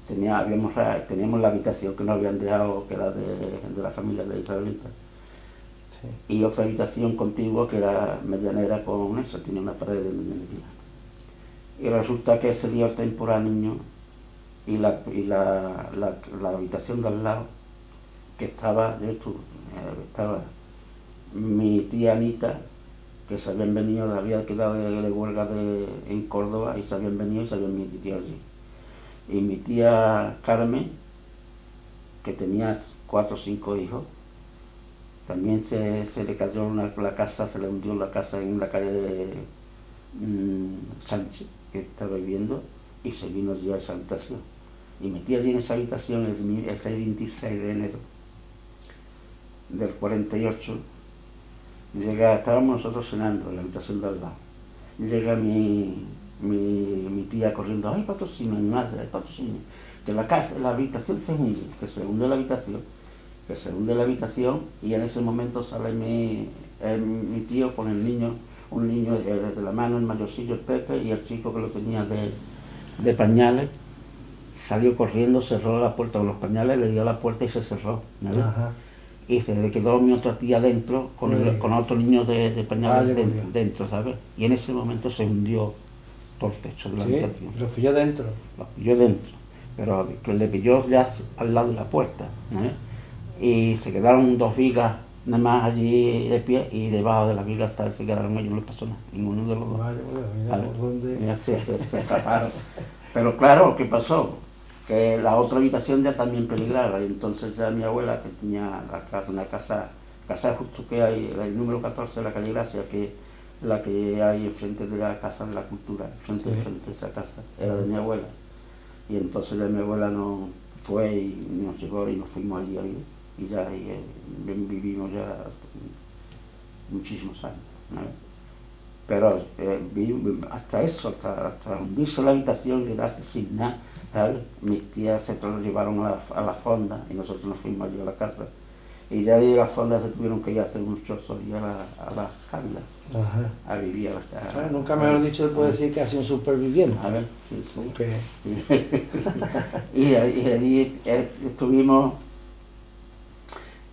Teníamos la habitación que nos habían dejado, que era de la familia de israelitas, sí. Y otra habitación contigua que era medianera con eso, tenía una pared de medianería. Y resulta que ese día el temporal, niño, y la habitación de al lado, que estaba mi tía Anita, que se habían venido, había quedado de huelga en Córdoba, y se habían venido y se habían metido allí. Y mi tía Carmen, que tenía 4 o 5 hijos, también se le cayó la casa, se le hundió la casa en la calle de Sánchez, que estaba viviendo, y se vino allí a esa habitación. Y metí allí en esa habitación ese 26 de enero del 48. Estábamos nosotros cenando en la habitación de al lado. Llega mi tía corriendo, ¡ay, patrocinio, mi madre, ay, patrocinio! Que la habitación se hunde, que se hunde la habitación, y en ese momento sale mi tío con el niño, un niño de la mano, el mayorcillo, el Pepe, y el chico que lo tenía de pañales, salió corriendo, cerró la puerta con los pañales, le dio a la puerta y se cerró, ¿vale? Ajá. Y se quedó mi otra tía dentro, con otro niño de pañales dentro, ¿sabes? Y en ese momento se hundió todo el techo de la habitación. Lo pilló dentro. Pero que le pilló ya al lado de la puerta, ¿eh? Y se quedaron 2 vigas nada más allí de pie, y debajo de las vigas se quedaron ellos, no les pasó nada, ninguno de los dos. Mira por dónde. Se escaparon. Pero claro, ¿qué pasó? Que la otra habitación ya también peligraba, y entonces ya mi abuela, que tenía una casa justo que hay, el número 14 de la calle Gracia, que la que hay enfrente de la Casa de la Cultura, frente de esa casa, era de mi abuela. Y entonces ya mi abuela no fue y nos llevó, y nos fuimos allí a vivir, y ya vivimos ya muchísimos años, ¿no? Pero hasta eso, hasta hundirse la habitación y quedarse sin nada, ¿sabes? Mis tías se lo llevaron a la fonda, y nosotros nos fuimos allí a la casa. Y ya de la fonda se tuvieron que ir a hacer unos chozos y a las cávilas, a vivir a las cávilas. Bueno, nunca mejor dicho se puede decir que ha sido un superviviente. A ver, sí. Okay. Y allí estuvimos,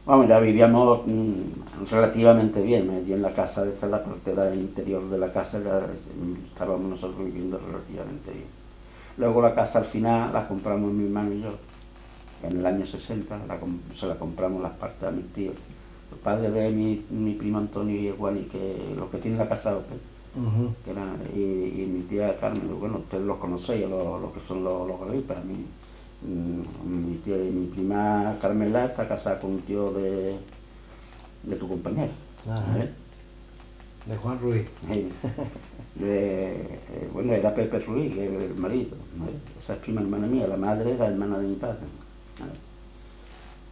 vamos, ya vivíamos relativamente bien. Allí en la casa, esa es la parte del interior de la casa, ya estábamos nosotros viviendo relativamente bien. Luego la casa al final la compramos mi hermano y yo. En el año 60 se la compramos las partes a mis tíos, los padres de mi primo Antonio y Juan, y que los que tienen la casa Ope, que eran, y mi tía Carmen. Bueno, ustedes los conocéis, los que son los Galipas. Mi prima Carmela está casada con un tío de tu compañero, de Juan Ruiz. Bueno, era Pepe Ruiz, el marido, ¿no? Esa es prima hermana mía, la madre era hermana de mi padre.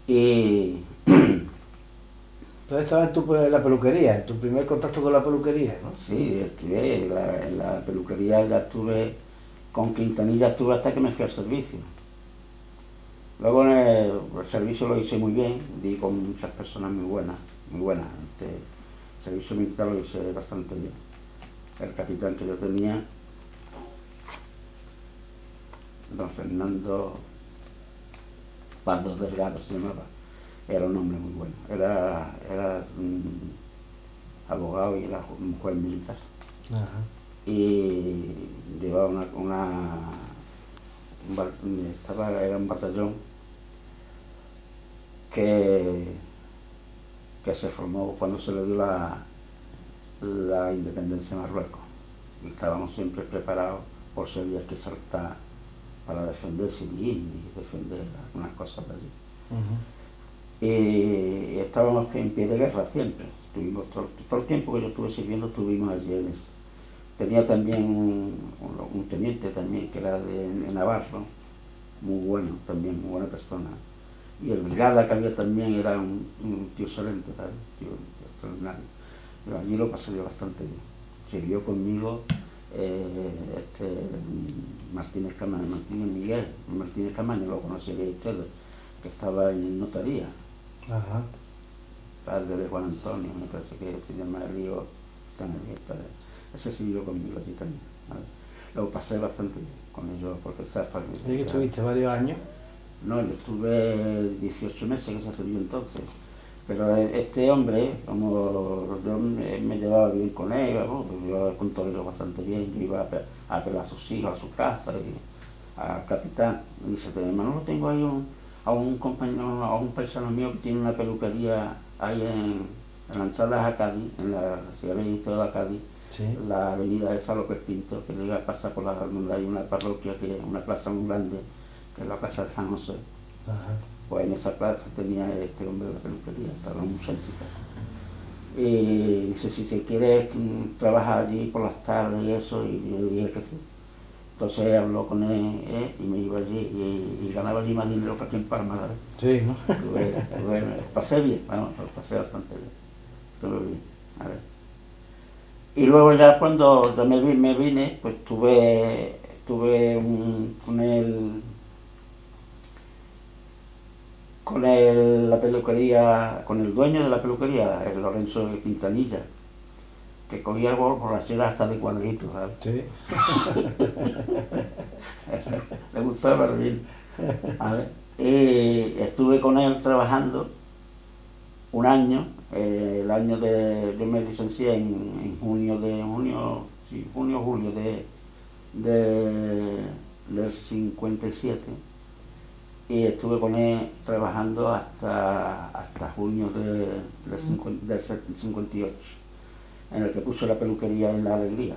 Y entonces estabas en la peluquería, en tu primer contacto con la peluquería, ¿no? Sí, estuve en la peluquería, ya estuve con Quintanilla, estuve hasta que me fui al servicio. Luego el servicio lo hice muy bien, di con muchas personas muy buenas. El servicio militar lo hice bastante bien. El capitán que yo tenía, don Fernando Pardo Delgado se llamaba, Era un hombre muy bueno. Era abogado y era un juez militar. Ajá. Y llevaba era un batallón que se formó cuando se le dio la independencia de Marruecos. Y estábamos siempre preparados por si había que saltar para defender Sirín y defender algunas cosas de allí. Y estábamos en pie de guerra siempre. Estuvimos todo el tiempo que yo estuve sirviendo, estuvimos allí en eso. Tenía también un teniente también que era de Navarro, muy bueno también, muy buena persona. Y el brigada que había también era un tío excelente, ¿sabes? Un tío extraordinario. Pero allí lo pasé yo bastante bien. Sirvió conmigo Martínez Miguel Martínez Camaño, lo conoceréis ustedes, que estaba en notaría. Ajá. Padre de Juan Antonio, me parece que se llama Río, están allí, padre. Ese sirvió conmigo allí también, ¿vale? Lo pasé bastante bien con ellos, porque esa familia. ¿Y que estuviste varios años? No, yo estuve 18 meses que se sirvió entonces. Pero este hombre, como yo me llevaba bien con él, ¿no? Yo con todo ellos bastante bien, yo iba a pelar a sus hijos, a su casa, y al capitán, y dice, Manolo, tengo ahí a un compañero, a un paisano mío que tiene una peluquería ahí en la entrada de Cádiz, si habéis visto de Cádiz, sí. La avenida esa López Pinto, que llega a pasar por donde hay una parroquia, que es una plaza muy grande, que es la plaza de San José. Ajá. Pues en esa plaza tenía este hombre de la peluquería, estaba muy céntrica. Y dice, si se quiere trabajar allí por las tardes y eso, y yo dije que sí. Entonces habló con él y me iba allí y ganaba allí más dinero que aquí en Palma, ¿sabes? Sí, ¿no? Pasé bien, bueno, pasé bastante bien, estuve bien, a ver. Y luego ya cuando yo me vine, pues tuve la peluquería, con el dueño de la peluquería, el Lorenzo de Quintanilla, que cogía borracheras hasta de cuadritos, ¿sabes? Sí. Le gustaba bien. A ver, y estuve con él trabajando un año, yo me licencié en julio del 57, y estuve con él trabajando hasta junio del 58, en el que puse la peluquería en La Alegría,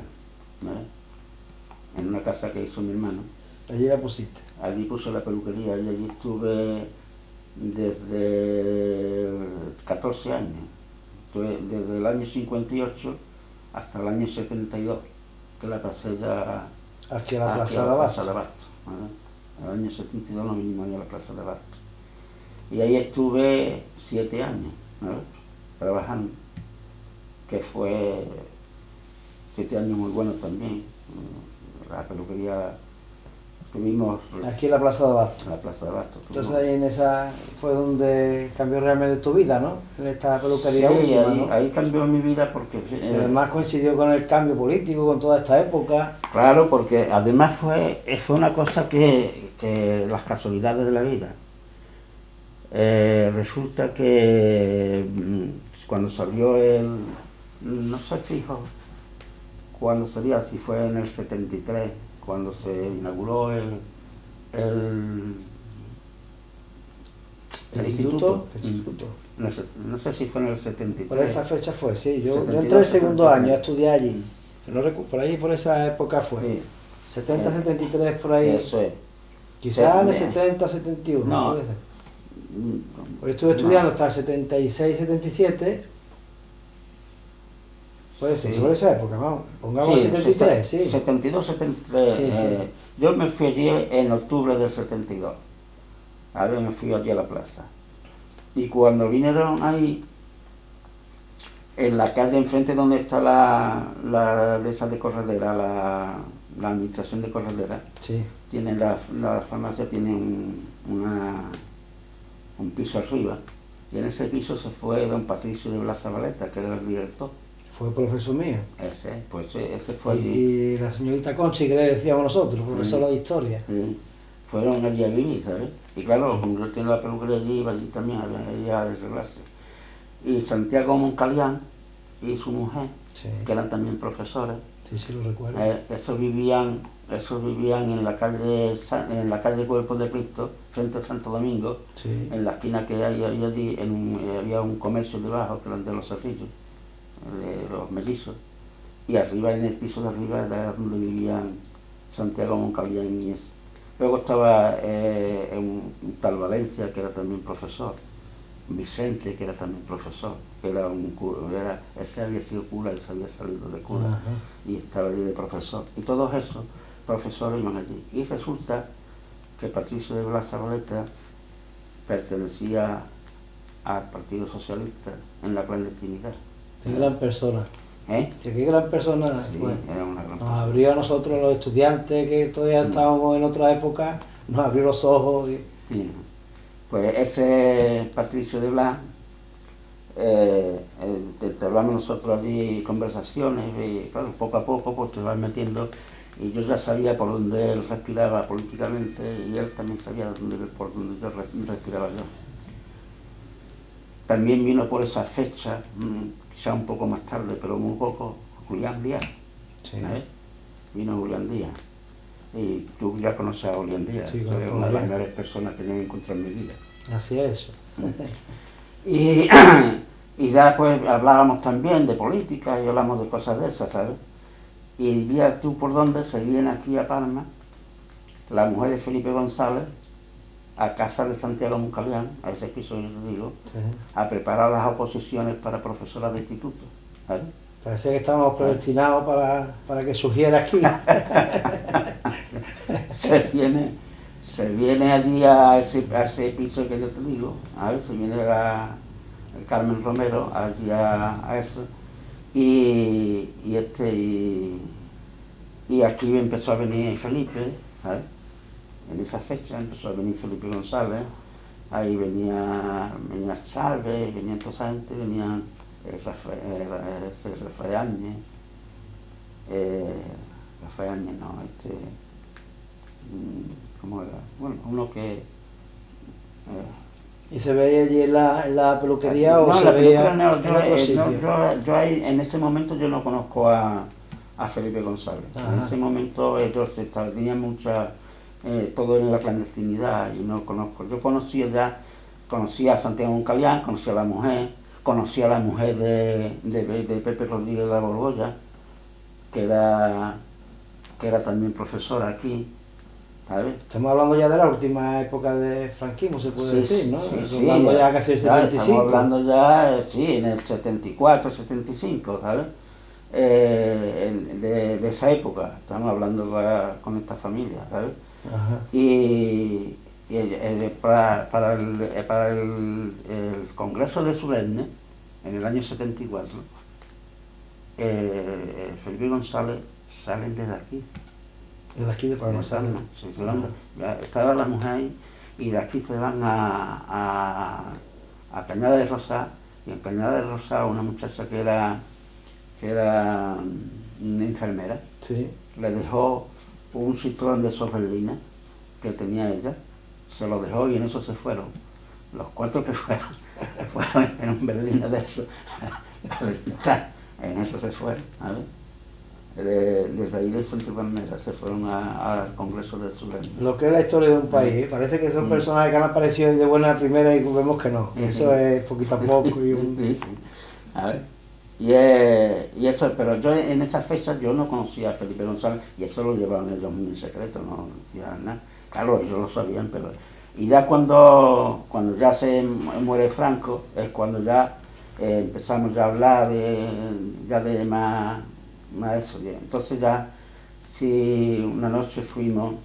en una casa que hizo mi hermano. Allí la pusiste. Allí puse la peluquería y allí estuve desde 14 años. Estuve desde el año 58 hasta el año 72, que la pasé ya aquí a la Plaza de Abasto. El año 72 nos vinimos a la Plaza de Abasto. Y ahí estuve 7 años, ¿no? Trabajando, que fue 7 años muy buenos también. La peluquería tuvimos... Aquí en la Plaza de Abasto. En la Plaza de Abasto. Entonces ahí en esa fue donde cambió realmente tu vida, ¿no? En esta peluquería sí, última, ahí, ¿no? ahí cambió mi vida porque... además coincidió con el cambio político, con toda esta época. Claro, porque además fue una cosa que las casualidades de la vida. Resulta que cuando salió no sé si cuando salió, si fue en el 73, cuando se inauguró el instituto. No sé si fue en el 73. Por esa fecha fue, sí. Yo 72, entré el segundo 73. año a estudiar allí. Por ahí, por esa época fue. Sí. 70, 73, por ahí. Eso es. Quizás en el 70, 71. No. Puede ser. Pues estuve estudiando hasta el 76, 77. Puede ser, Sí. sobre esa época, vamos. Pongamos Sí, 73, sí. 72, 73. Sí, sí. Yo me fui allí en octubre del 72. A ver, me fui allí a la plaza. Y cuando vinieron ahí, en la calle enfrente donde está la de esa de Corredera, la administración de Corredera, Sí. tiene la farmacia tiene un piso arriba, y en ese piso se fue don Patricio de Blas Zabaleta, que era el director. Fue profesor mío. Ese fue allí. Y la señorita Conchi, que le decíamos nosotros, profesora de historia. Sí. fueron allí a vivir, ¿sabes? Y claro, como yo tenía la peluquería allí, iba allí también a arreglarse. Y Santiago Moncalián y su mujer, Sí. que eran también profesores, Sí, lo recuerdo. esos vivían en la calle Cuerpo de Cristo, frente a Santo Domingo, sí. En la esquina que había allí, había un comercio debajo, que eran de los cerrillos, de los mellizos, y arriba, en el piso de arriba, era donde vivían Santiago Moncalián y eso. Luego estaba un tal Valencia, que era también profesor, Vicente, que era también profesor, que era un cura, ese había sido cura, él se había salido de cura. Ajá. Y estaba allí de profesor. Y todos esos profesores iban allí. Y resulta que Patricio de Blas Arboleta pertenecía al Partido Socialista en la clandestinidad. Qué gran persona. ¿Eh? Qué gran persona. Sí, pues, era una gran nos persona. abrió a nosotros los estudiantes que todavía estábamos en otra época, nos abrió los ojos. Sí. Pues ese Patricio de Blas, hablamos nosotros allí conversaciones, y claro, poco a poco pues te vas metiendo, y yo ya sabía por dónde él respiraba políticamente, y él también sabía por dónde yo respiraba yo. También vino por esa fecha, ya un poco más tarde, pero muy poco, Julián Díaz. Sí. ¿Sabes? Vino Julián Díaz. Y tú ya conoces a Julián Díaz, sí, es una de las mejores personas que yo he encontrado en mi vida. Así es. Y ya pues hablábamos también de política y hablamos de cosas de esas, ¿sabes? Y veas tú por dónde se viene aquí a Palma la mujer de Felipe González a casa de Santiago Moncalián, a ese piso yo te digo, sí, a preparar las oposiciones para profesoras de instituto, ¿sabes? Parece que estábamos predestinados para que surgiera aquí. se viene allí a ese piso que yo te digo, a ver, se viene el Carmen Romero allí a eso, y aquí empezó a venir Felipe, ¿sabes? En esa fecha empezó a venir Felipe González, ahí venía Chávez, venía toda esa gente, venían Rafael Áñez, ¿cómo era? Bueno, uno que... ¿Y se veía allí en la peluquería o no, se la veía peluquería no, yo ahí, en ese momento yo no conozco a Felipe González. Ajá. En ese momento ellos tenían todo en la clandestinidad y no conozco. Yo conocía a Santiago Moncalián, conocía a la mujer de Pepe Rodríguez de la Borgoya, que era también profesora aquí, ¿sabes? Estamos hablando ya de la última época de franquismo, se puede decir, ¿no? Sí, hablando ya casi el 75. Estamos hablando ya, en el 74, 75, ¿sabes? De esa época, estamos hablando con esta familia, ¿sabes? Ajá. Y para el Congreso de Suresnes, en el año 74, Felipe González salen desde aquí. ¿Desde aquí de Palma? Sí, estaba la mujer ahí, y de aquí se van a Cañada de Rosá, y en Cañada de Rosá una muchacha que era una enfermera, sí, le dejó un Citroën de esos berlines que tenía ella, se lo dejó y en eso se fueron. Los 4 que fueron en un berlín de eso, en eso se fueron, ¿sabes? Desde ahí de Centro Palmera se fueron al Congreso de Suresnes. Lo que es la historia de un país, parece que son personajes que han aparecido de buena primera y vemos que no, eso es poquito a poco. A ver. Y eso, pero yo en esas fechas yo no conocía a Felipe González, y eso lo llevaban ellos muy en secreto, no decían nada. Claro, ellos lo sabían, pero... Y ya cuando ya se muere Franco, es cuando ya empezamos ya a hablar de más eso. Entonces ya, si una noche fuimos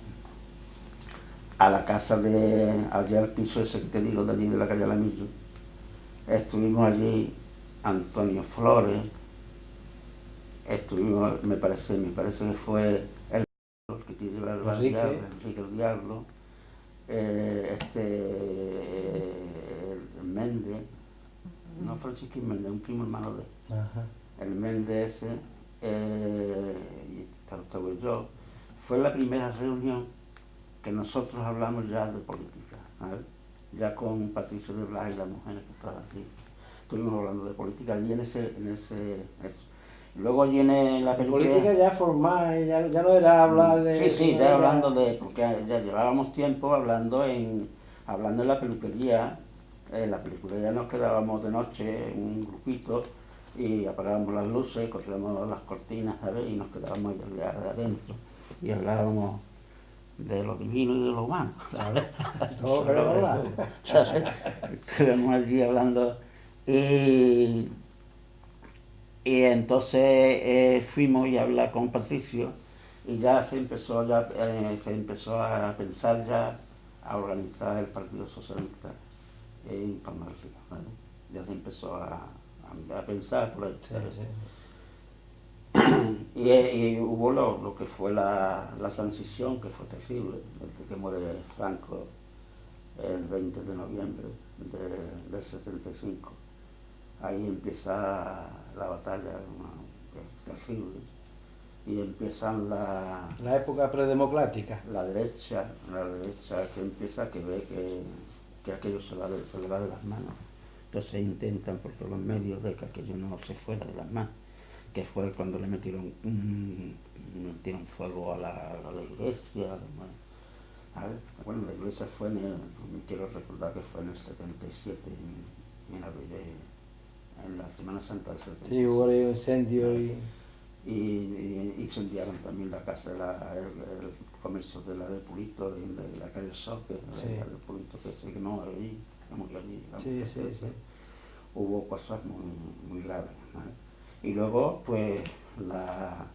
a la casa allá al piso ese que te digo, de allí de la calle Alamillo, estuvimos allí Antonio Flores, estuvimos, me parece que fue el que te lleva Enrique el Diablo, el Méndez, no Francisco Méndez, un primo hermano de él. Ajá. El Méndez ese, y estaba yo. Fue la primera reunión que que nosotros hablamos ya de política, ¿sabes? Ya con Patricio de Blas y la mujer que estaba aquí, estuvimos hablando de política y luego viene la película. Política ya formal, ya no era hablar de. Sí, ya hablando de, porque ya llevábamos tiempo hablando en la peluquería. En la peluquería nos quedábamos de noche, un grupito, y apagábamos las luces, cogíamos las cortinas, ¿sabes? Y nos quedábamos allá adentro y hablábamos de lo divino y de lo humano. Claro, todo queremos hablar. Estuvimos allí hablando y entonces fuimos y a hablar con Patricio y ya se empezó a pensar ya a organizar el Partido Socialista en Palma del Río, ¿vale? Ya se empezó a pensar por ahí. Sí. Y hubo lo que fue la transición, que fue terrible, desde que muere Franco el 20 de noviembre del 75. Ahí empieza la batalla, que es terrible, y empiezan la época predemocrática. La derecha que empieza, que ve que aquello se le va de las manos. Entonces intentan por todos los medios de que aquello no se fuera de las manos, que fue cuando le metieron fuego a la iglesia. Bueno, la iglesia fue, quiero recordar que fue en el 77, en la Semana Santa del 77. Sí, hubo un incendio y incendiaron también la casa, el comercio de la de Purito, de la calle Soque, sí. La de Purito, que se quemó allí, Sí. Hubo cosas muy graves, ¿no? Y luego, pues, las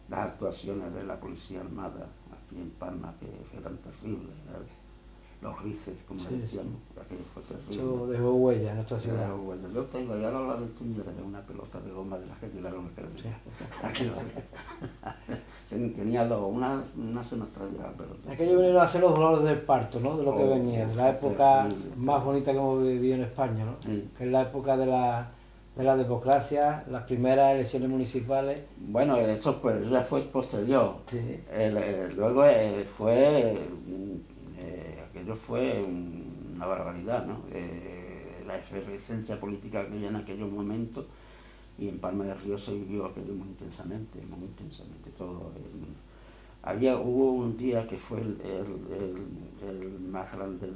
actuaciones de la Policía Armada aquí en Palma, que eran terribles, ¿sabes? Los grises, como decíamos, aquello fue terrible. Eso dejó huella en nuestra ciudad. Dejó huella. Yo tengo, ya no la enseñaré, una pelota de goma de las que tiraron aquello. Tenía una semestral, pero... Aquello vinieron a ser los dolores del parto, ¿no? De lo que venía, la época más bonita que hemos vivido en España, ¿no? Sí. Que es la época de la democracia, las primeras elecciones municipales. Bueno, eso pues ya fue posterior. Sí. Luego aquello fue una barbaridad, ¿no? La efervescencia política que había en aquellos momentos, y en Palma del Río se vivió aquello muy intensamente todo. Hubo un día que fue el más grande,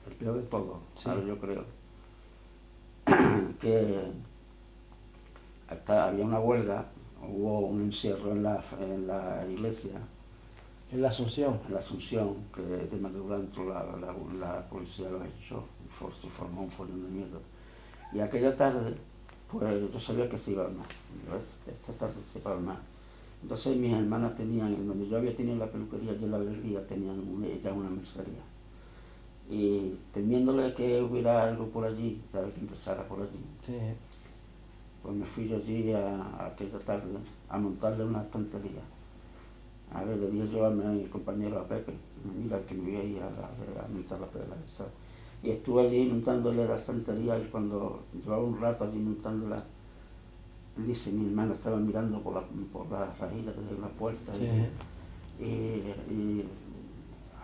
el peor de todo, sí. Yo creo, que había una huelga, hubo un encierro en la iglesia. En la Asunción. En la Asunción, que de madrugada entró la policía, los echó, se formó un follón de miedo. Y aquella tarde, pues yo sabía que se iba a armar. Esta tarde se va a armar. Entonces mis hermanas tenían, donde yo había tenido la peluquería y la galería, tenían ya una mercería. Y temiéndole que hubiera algo por allí, ¿sabes? Que empezara por allí. Sí. Pues me fui yo allí aquella tarde a montarle una estantería. A ver, le dije yo a mi compañero, a Pepe, mira que me voy a ir a montar la pela esa. Y estuve allí montándole la estantería, y cuando llevaba un rato allí montándola, dice, mi hermana estaba mirando por la rajilla de la puerta. Sí. Y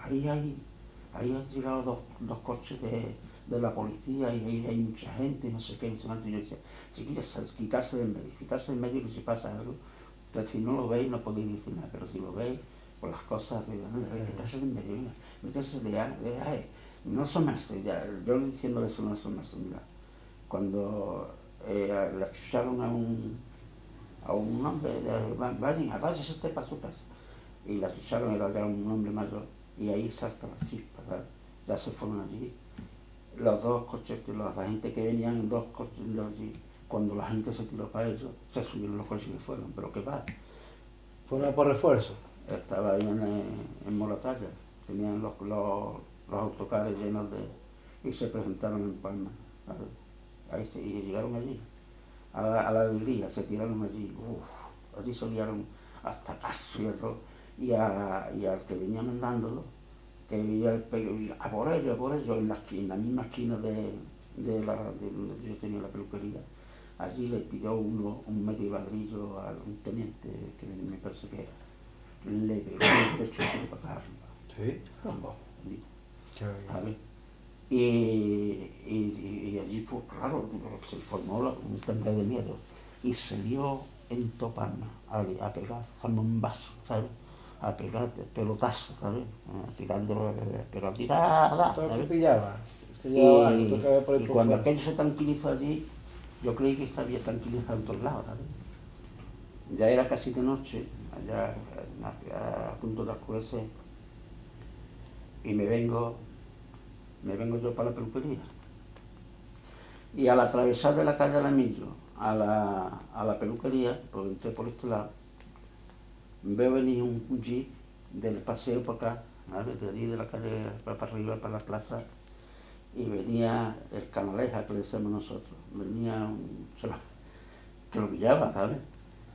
ahí han llegado dos coches de la policía, y ahí hay mucha gente, no sé qué. Y yo decía, chiquillas, quitarse del medio que si pasa algo. Entonces, si no lo veis, no podéis decir nada, pero si lo veis, por las cosas, quitarse del medio, meterse no son más, yo diciéndole eso no son más, mira. Cuando le achucharon a un hombre, váyase usted para su casa, y le achucharon, era ya un hombre mayor, y ahí salta la chispa, ¿sabes? Ya se fueron allí, los dos coches, la gente que venían en dos coches allí. Cuando la gente se tiró para ellos, se subieron los coches y fueron, pero ¿qué va? ¿Fueron por refuerzo? Estaba ahí en Moratalla, tenían los autocares llenos y se presentaron en Palma, y llegaron allí, a la alegría, se tiraron allí, allí se liaron hasta paso y al que venía mandándolo, que a por ello, en la misma esquina de donde yo tenía la peluquería. allí le tiró un medio ladrillo a un teniente, que me parece que le pegó el pecho y le pasó arriba. Sí. ¿Sí? Qué bien. ¿Vale? Y allí, pues claro, se formó un temblor de miedo y se dio en Topalma a pegar zambombazos, ¿sabes? A pegar pelotazos, ¿sabes? Tirando, pero tirada, Todo lo que ¿sabes? pillaba. Se llevaba algo, todo lo que había por ahí Y por cuando fuera. aquello se tranquilizó allí, yo creí que se había tranquilizado en todos lados, ¿sabes? Ya era casi de noche, allá a punto de oscurecer, y me vengo yo para la peluquería. Y al atravesar de la calle Alamillo a la peluquería, pues entré por este lado, veo venir un jeep del paseo por acá, ¿vale? De allí de la calle para arriba, para la plaza, y venía el canaleja, que le decíamos nosotros, venía que lo pillaba, ¿sabes?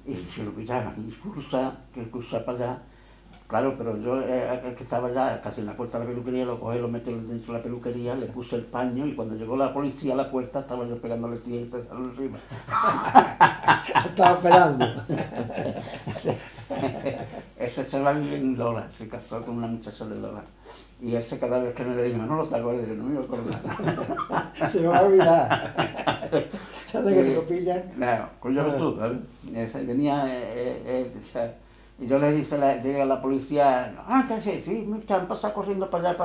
Y se lo pillaba, y cruza para allá. Claro, pero yo que estaba ya casi en la puerta de la peluquería, lo cogí, lo metí dentro de la peluquería, le puse el paño y cuando llegó la policía a la puerta estaba yo pegándole tientas encima. Estaba esperando. Ese chaval vive en Lola, se casó con una muchacha de Lola. Y ese cada vez que me le digo, no lo te acuerdas, yo no me iba a acordar. Se me va a olvidar. Hasta que se lo pillan. No, cuyo tú, ¿vale? Venía, y yo le dije, llega la policía, entonces sí, me han pasado corriendo para allá,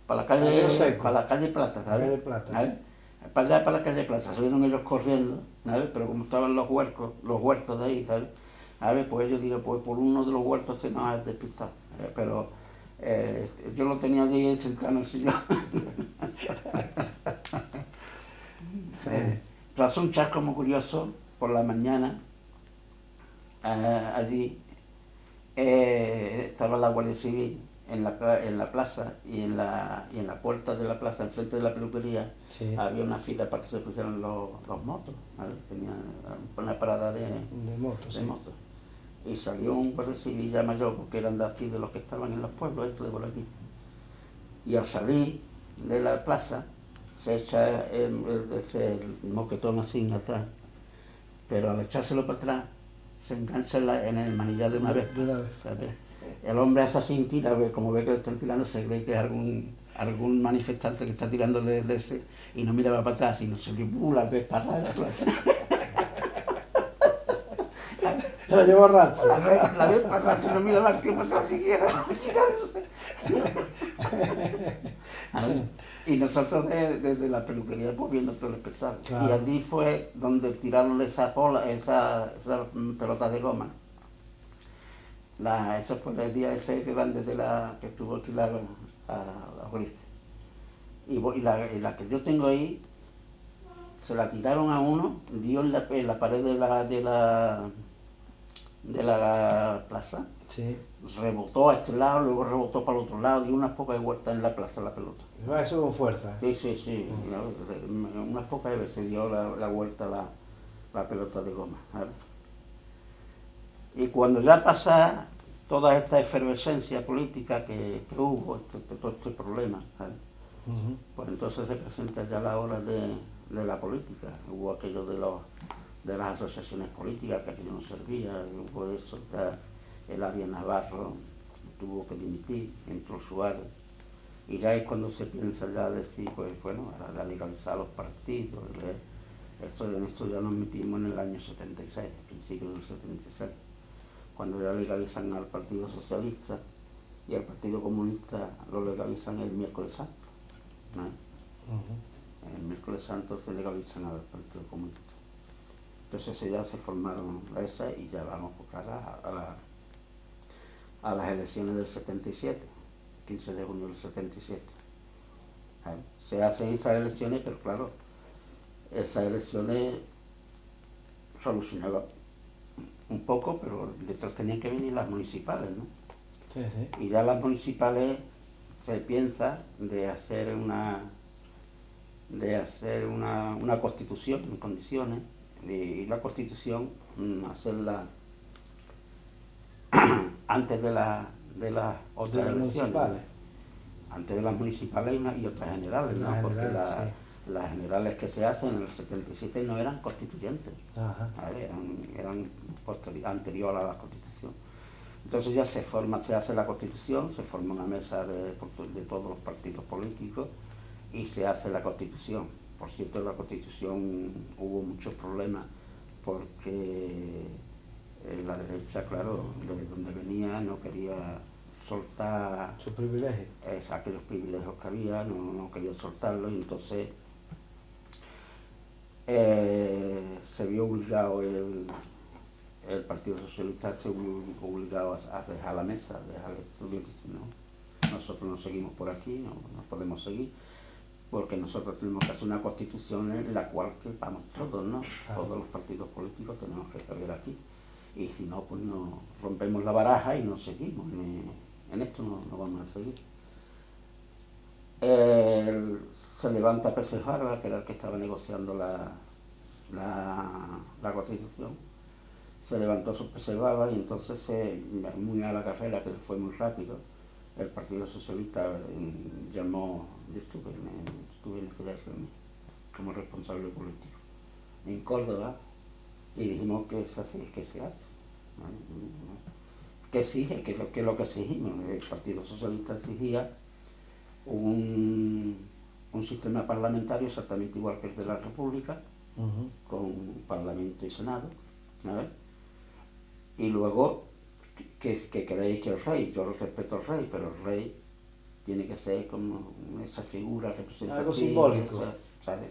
para la calle Plata, ¿sabes? Calle Plata. ¿Sabes? Para allá, para la calle Plata, salieron ellos corriendo, ¿sabes? Pero como estaban los huertos de ahí, ¿sabes? ¿Sabes? Pues ellos digo, pues por uno de los huertos se nos ha despistado, pero yo lo tenía allí sentado en el sillón. Pasó un chasco muy curioso por la mañana, allí estaba la Guardia Civil en la plaza y en la puerta de la plaza, enfrente de la peluquería, Sí. había una fila para que se pusieran los motos, ¿vale? Tenía una parada de motos. Sí. motos. Y salió un Guardia Civil ya mayor, porque eran de aquí, de los que estaban en los pueblos, estos de por aquí. Y al salir de la plaza, se echa el moquetón así atrás, pero al echárselo para atrás se engancha en el manillar de una vez. ¿Sabes? El hombre hace así, tira, como ve que le están tirando, se cree que es algún manifestante que está tirando de ese, y no miraba para atrás, sino se dio la vez para atrás de la plaza. La llevo rato. La vez para atrás, no miraba al tío para atrás siquiera. Y nosotros desde la peluquería pues viendo todo el espectáculo. Claro. Y allí fue donde tiraron esa pelota de goma. Eso fue el día ese grande que estuvo aquí la Oriste. Y la que yo tengo ahí, se la tiraron a uno, dio en la pared de la plaza. Sí. Rebotó a este lado, luego rebotó para el otro lado, dio unas pocas vueltas en la plaza la pelota. Eso con fuerza. Sí. Unas pocas veces dio la vuelta la pelota de goma. ¿Sabes? Y cuando ya pasa toda esta efervescencia política que hubo, todo este problema, ¿sabes? Pues entonces se presenta ya la hora de la política. Hubo aquello de las asociaciones políticas, que aquello no servía, hubo eso, el Arias Navarro tuvo que dimitir, entró Suárez, y ya es cuando se piensa ya decir, pues bueno, a legalizar los partidos. En esto ya nos metimos en el año 76, principio del 76, cuando ya legalizan al Partido Socialista y al Partido Comunista lo legalizan el miércoles santo, ¿no? El miércoles santo se legalizan al Partido Comunista. Entonces ya se formaron esas y ya vamos por acá a las elecciones del 77, 15 de junio del 77. Se hacen esas elecciones, pero claro, esas elecciones solucionaban un poco, pero detrás tenían que venir las municipales, ¿no? Sí. Y ya las municipales se piensa de hacer una constitución en condiciones, y la constitución hacerla antes de las otras elecciones. Antes de las municipales y otras generales, ¿no? Porque las generales que se hacen en el 77 no eran constituyentes, ¿vale? Eran anterior a la Constitución. Entonces ya se hace la Constitución, se forma una mesa de todos los partidos políticos y se hace la Constitución. Por cierto, en la Constitución hubo muchos problemas porque la derecha, claro, de donde venía no quería soltar sus privilegios. Aquellos privilegios que había, no quería soltarlos, y entonces se vio obligado el Partido Socialista se vio obligado a dejar la mesa, dejar el estudio, ¿no? Nosotros no seguimos por aquí, no podemos seguir, porque nosotros tenemos que hacer una constitución en la cual quepamos todos, ¿no? Todos los partidos políticos tenemos que caber aquí, y si no, pues no rompemos la baraja y no seguimos, en esto no vamos a seguir. Se levanta Pérez Barba, que era el que estaba negociando la Constitución. Se levantó su Pérez Barba y entonces, muy a la carrera, que fue muy rápido, el Partido Socialista llamó, estuve en aquella reunión como responsable político en Córdoba, y dijimos que se hace, que se hace, ¿no? Que exige, que es lo que exigimos. El Partido Socialista exigía un sistema parlamentario exactamente igual que el de la República, con Parlamento y Senado, ¿sabes? Y luego que queréis que el rey, yo respeto al rey, pero el rey tiene que ser como esa figura representativa, algo simbólico, ¿sabes?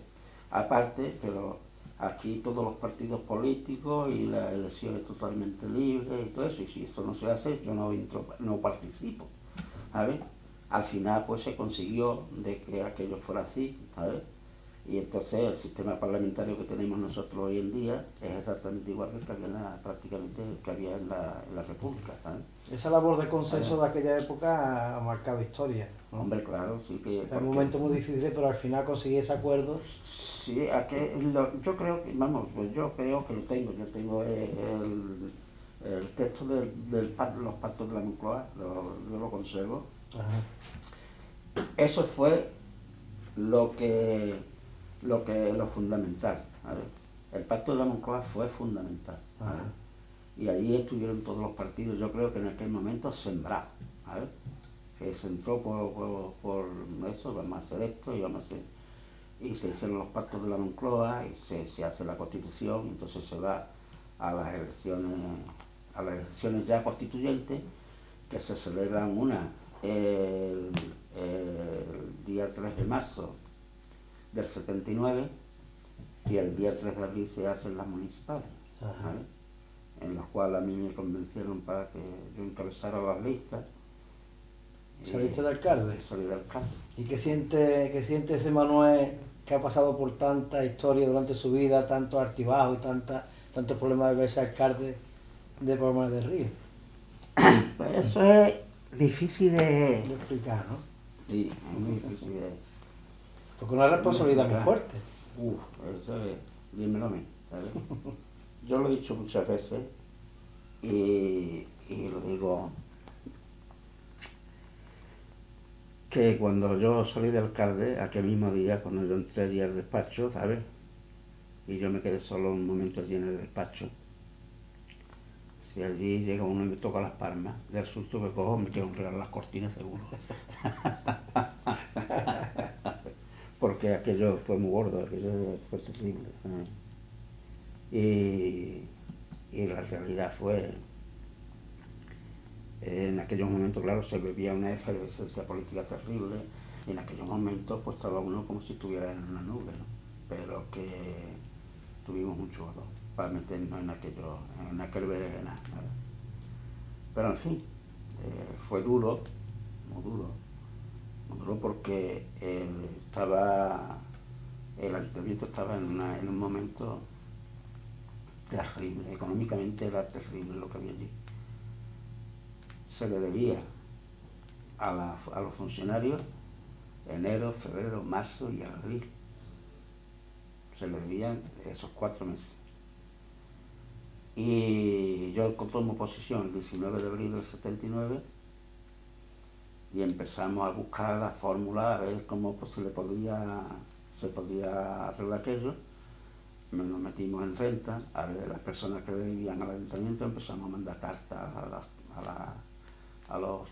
Aparte, pero aquí todos los partidos políticos y las elecciones totalmente libres y todo eso, y si esto no se hace, yo no participo, ¿sabes? Al final pues se consiguió de que aquello fuera así, ¿sabes? Y entonces el sistema parlamentario que tenemos nosotros hoy en día es exactamente igual que el que había prácticamente que había en la República, ¿sabes? Esa labor de consenso de aquella época ha marcado historia, ¿no? Hombre, claro, sí que... Es un momento muy difícil, pero al final conseguí ese acuerdo. Sí, yo creo que, vamos, pues yo creo que lo tengo. Yo tengo el texto de los pactos de la Moncloa, yo lo conservo. Eso fue lo fundamental, ¿vale? El pacto de la Moncloa fue fundamental, ¿vale? Y ahí estuvieron todos los partidos, yo creo que en aquel momento sembrados, ¿vale? Que se entró por eso, vamos a hacer esto y vamos a hacer... Y se hicieron los pactos de la Moncloa y se hace la Constitución, entonces se va a las elecciones ya constituyentes, que se celebran una el día 3 de marzo del 79, y el día 3 de abril se hacen las municipales, ¿vale? En las cuales a mí me convencieron para que yo encabezara las listas. ¿Saliste de alcalde? Salí de alcalde. ¿Y qué siente ese Manuel que ha pasado por tanta historia durante su vida, tantos altibajos y tantos problemas de verse alcalde de Palma del Río? Pues eso es difícil de explicar, ¿no? Sí, es muy difícil de... Porque una responsabilidad muy fuerte. Eso es, dímelo a mí, ¿sabes? Yo lo he dicho muchas veces y lo digo, que cuando yo salí de alcalde, aquel mismo día, cuando yo entré allí al despacho, ¿sabes? Y yo me quedé solo un momento allí en el despacho. Si allí llega uno y me toca las palmas, del susto que cojo me quiero enredar las cortinas seguro. Porque aquello fue muy gordo, aquello fue sensible. Y la realidad fue, en aquellos momentos, claro, se vivía una efervescencia política terrible, y en aquellos momentos pues estaba uno como si estuviera en una nube, ¿no? Pero que tuvimos mucho valor para meternos en aquel berenjenal, ¿vale? Pero en fin, fue duro, muy duro porque el ayuntamiento estaba en un momento terrible, económicamente era terrible lo que había allí. Se le debía a los funcionarios enero, febrero, marzo y abril. Se le debían esos 4 meses. Y yo tomo posición el 19 de abril del 79 y empezamos a buscar la fórmula, a ver cómo pues, se se podía arreglar aquello. Nos metimos en renta, a ver, las personas que vivían al ayuntamiento empezamos a mandar cartas a los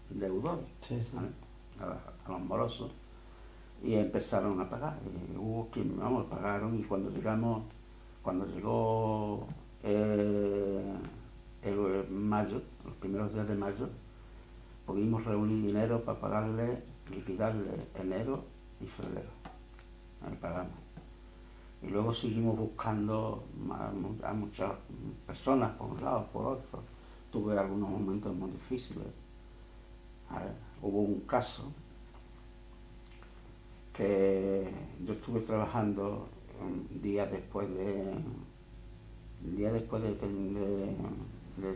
deudores, Sí, sí. ¿vale? A los morosos, y empezaron a pagar. Y hubo quien, vamos, pagaron, y cuando llegó el mayo, los primeros días de mayo, pudimos reunir dinero para pagarle, liquidarle enero y febrero. Ahí pagamos. Y luego seguimos buscando a muchas personas, por un lado, por otro. Tuve algunos momentos muy difíciles. Hubo un caso que yo estuve trabajando días después de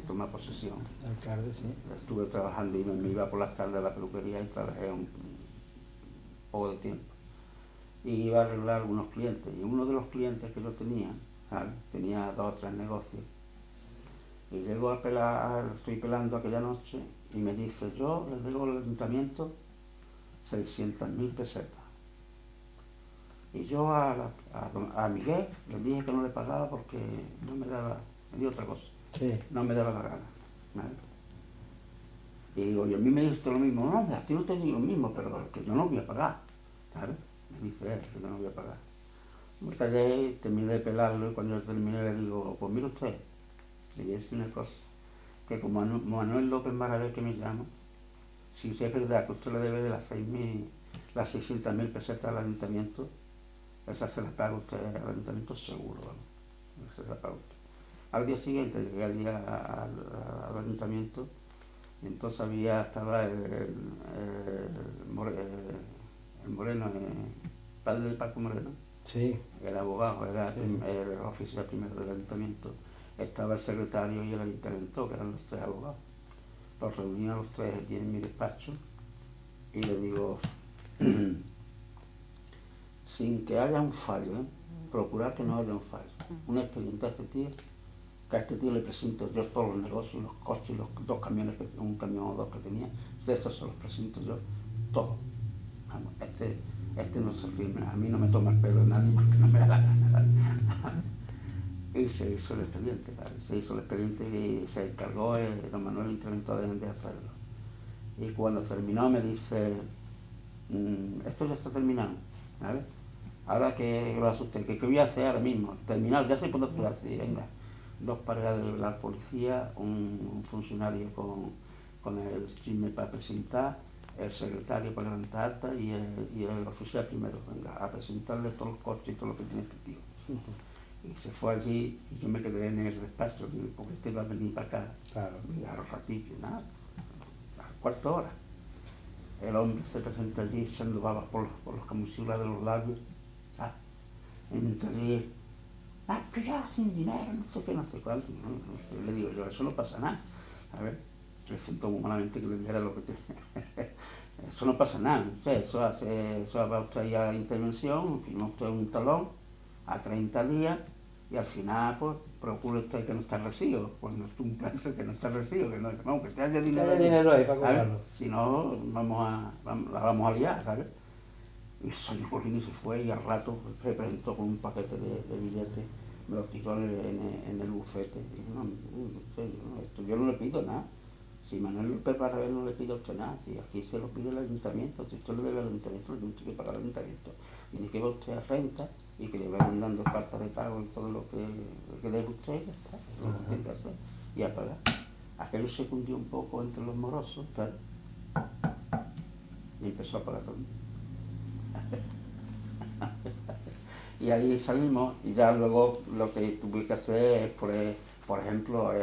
tomar posesión. Alcalde, sí. Estuve trabajando y me iba por las tardes a la peluquería y trabajé un poco de tiempo. Y iba a arreglar algunos clientes. Y uno de los clientes que yo tenía, tenía 2 o 3 negocios. Y llego a pelar, estoy pelando aquella noche y me dice, yo le debo al ayuntamiento 600.000 pesetas. Y yo a Miguel le dije que no le pagaba porque no me daba, me dio otra cosa. Sí. No me daba la gana. ¿Vale? Y digo, y a mí me dice lo mismo, no, a ti no te digo lo mismo, pero que yo no voy a pagar. ¿Sabes? Me dice él que yo no voy a pagar. Me callé y terminé de pelarlo, y cuando yo terminé le digo, pues mire usted, le voy a decir una cosa, que como Manuel López Maravé que me llama, si es verdad que usted le debe de las 600.000 pesetas al ayuntamiento, esa se la paga usted al ayuntamiento seguro, ¿vale? Se la paga usted. Al día siguiente llegué al ayuntamiento y entonces estaba el Moreno, padre de Paco Moreno, Sí. era abogado, era Sí. el oficial primero del ayuntamiento. Estaba el secretario y el interventor, que eran los 3 abogados. Los reuní a los 3 aquí en mi despacho y le digo, sin que haya un fallo, procurar que no haya un fallo. Un expediente a este tío, que a este tío le presento yo todos los negocios, los coches y los 2 camiones, un camión o 2 que tenía, de estos se los presento yo, todos. Vamos, este no se firma, a mí no me toma el pelo nadie porque no me da la gana. Y se hizo el expediente, ¿vale? Se hizo el expediente y se encargó don Manuel Interventor de hacerlo. Y cuando terminó me dice, esto ya está terminado, ¿vale? Ahora que lo hace usted, ¿qué voy a hacer ahora mismo? Terminado, ya sé por dónde hacer, venga. 2 parejas de la policía, un funcionario con el chisme para presentar, el secretario para levantar acta y el oficial primero, venga, a presentarle todos los coches y todo lo que tiene este tío. Y se fue allí y yo me quedé en el despacho, porque este iba a venir para acá. Claro. Y a los ratitos, nada, a las 4 horas. El hombre se presenta allí echando babas por los camusilas de los labios. Entra allí, que ya sin dinero, no sé qué, no sé cuánto. No. Le digo yo, eso no pasa nada. A ver, le sentó muy malamente que le dijera lo que tenía. Eso no pasa nada, eso va usted ahí a la intervención, firma usted un talón a 30 días y al final pues procure usted que no esté recibo, pues no es un plan que no esté recibo, que te haya dinero, ahí para cobrarlo. Si no la vamos a liar, ¿sabes? Y salió corriendo y se fue y al rato se presentó con un paquete de billetes, me lo tiró en el bufete. Y no, yo no le pido nada. Si Manuel López Maravé no le pide a usted nada, si aquí se lo pide el ayuntamiento, si usted le debe al ayuntamiento, le tiene que pagar al ayuntamiento. Tiene que ir usted a renta y que le vayan dando cartas de pago y todo lo que debe usted, ya está, es lo que tiene que hacer, y a pagar. Aquello se cundió un poco entre los morosos, ¿sabes? Y empezó a pagar todo. Y ahí salimos y ya luego lo que tuve que hacer es, por ejemplo,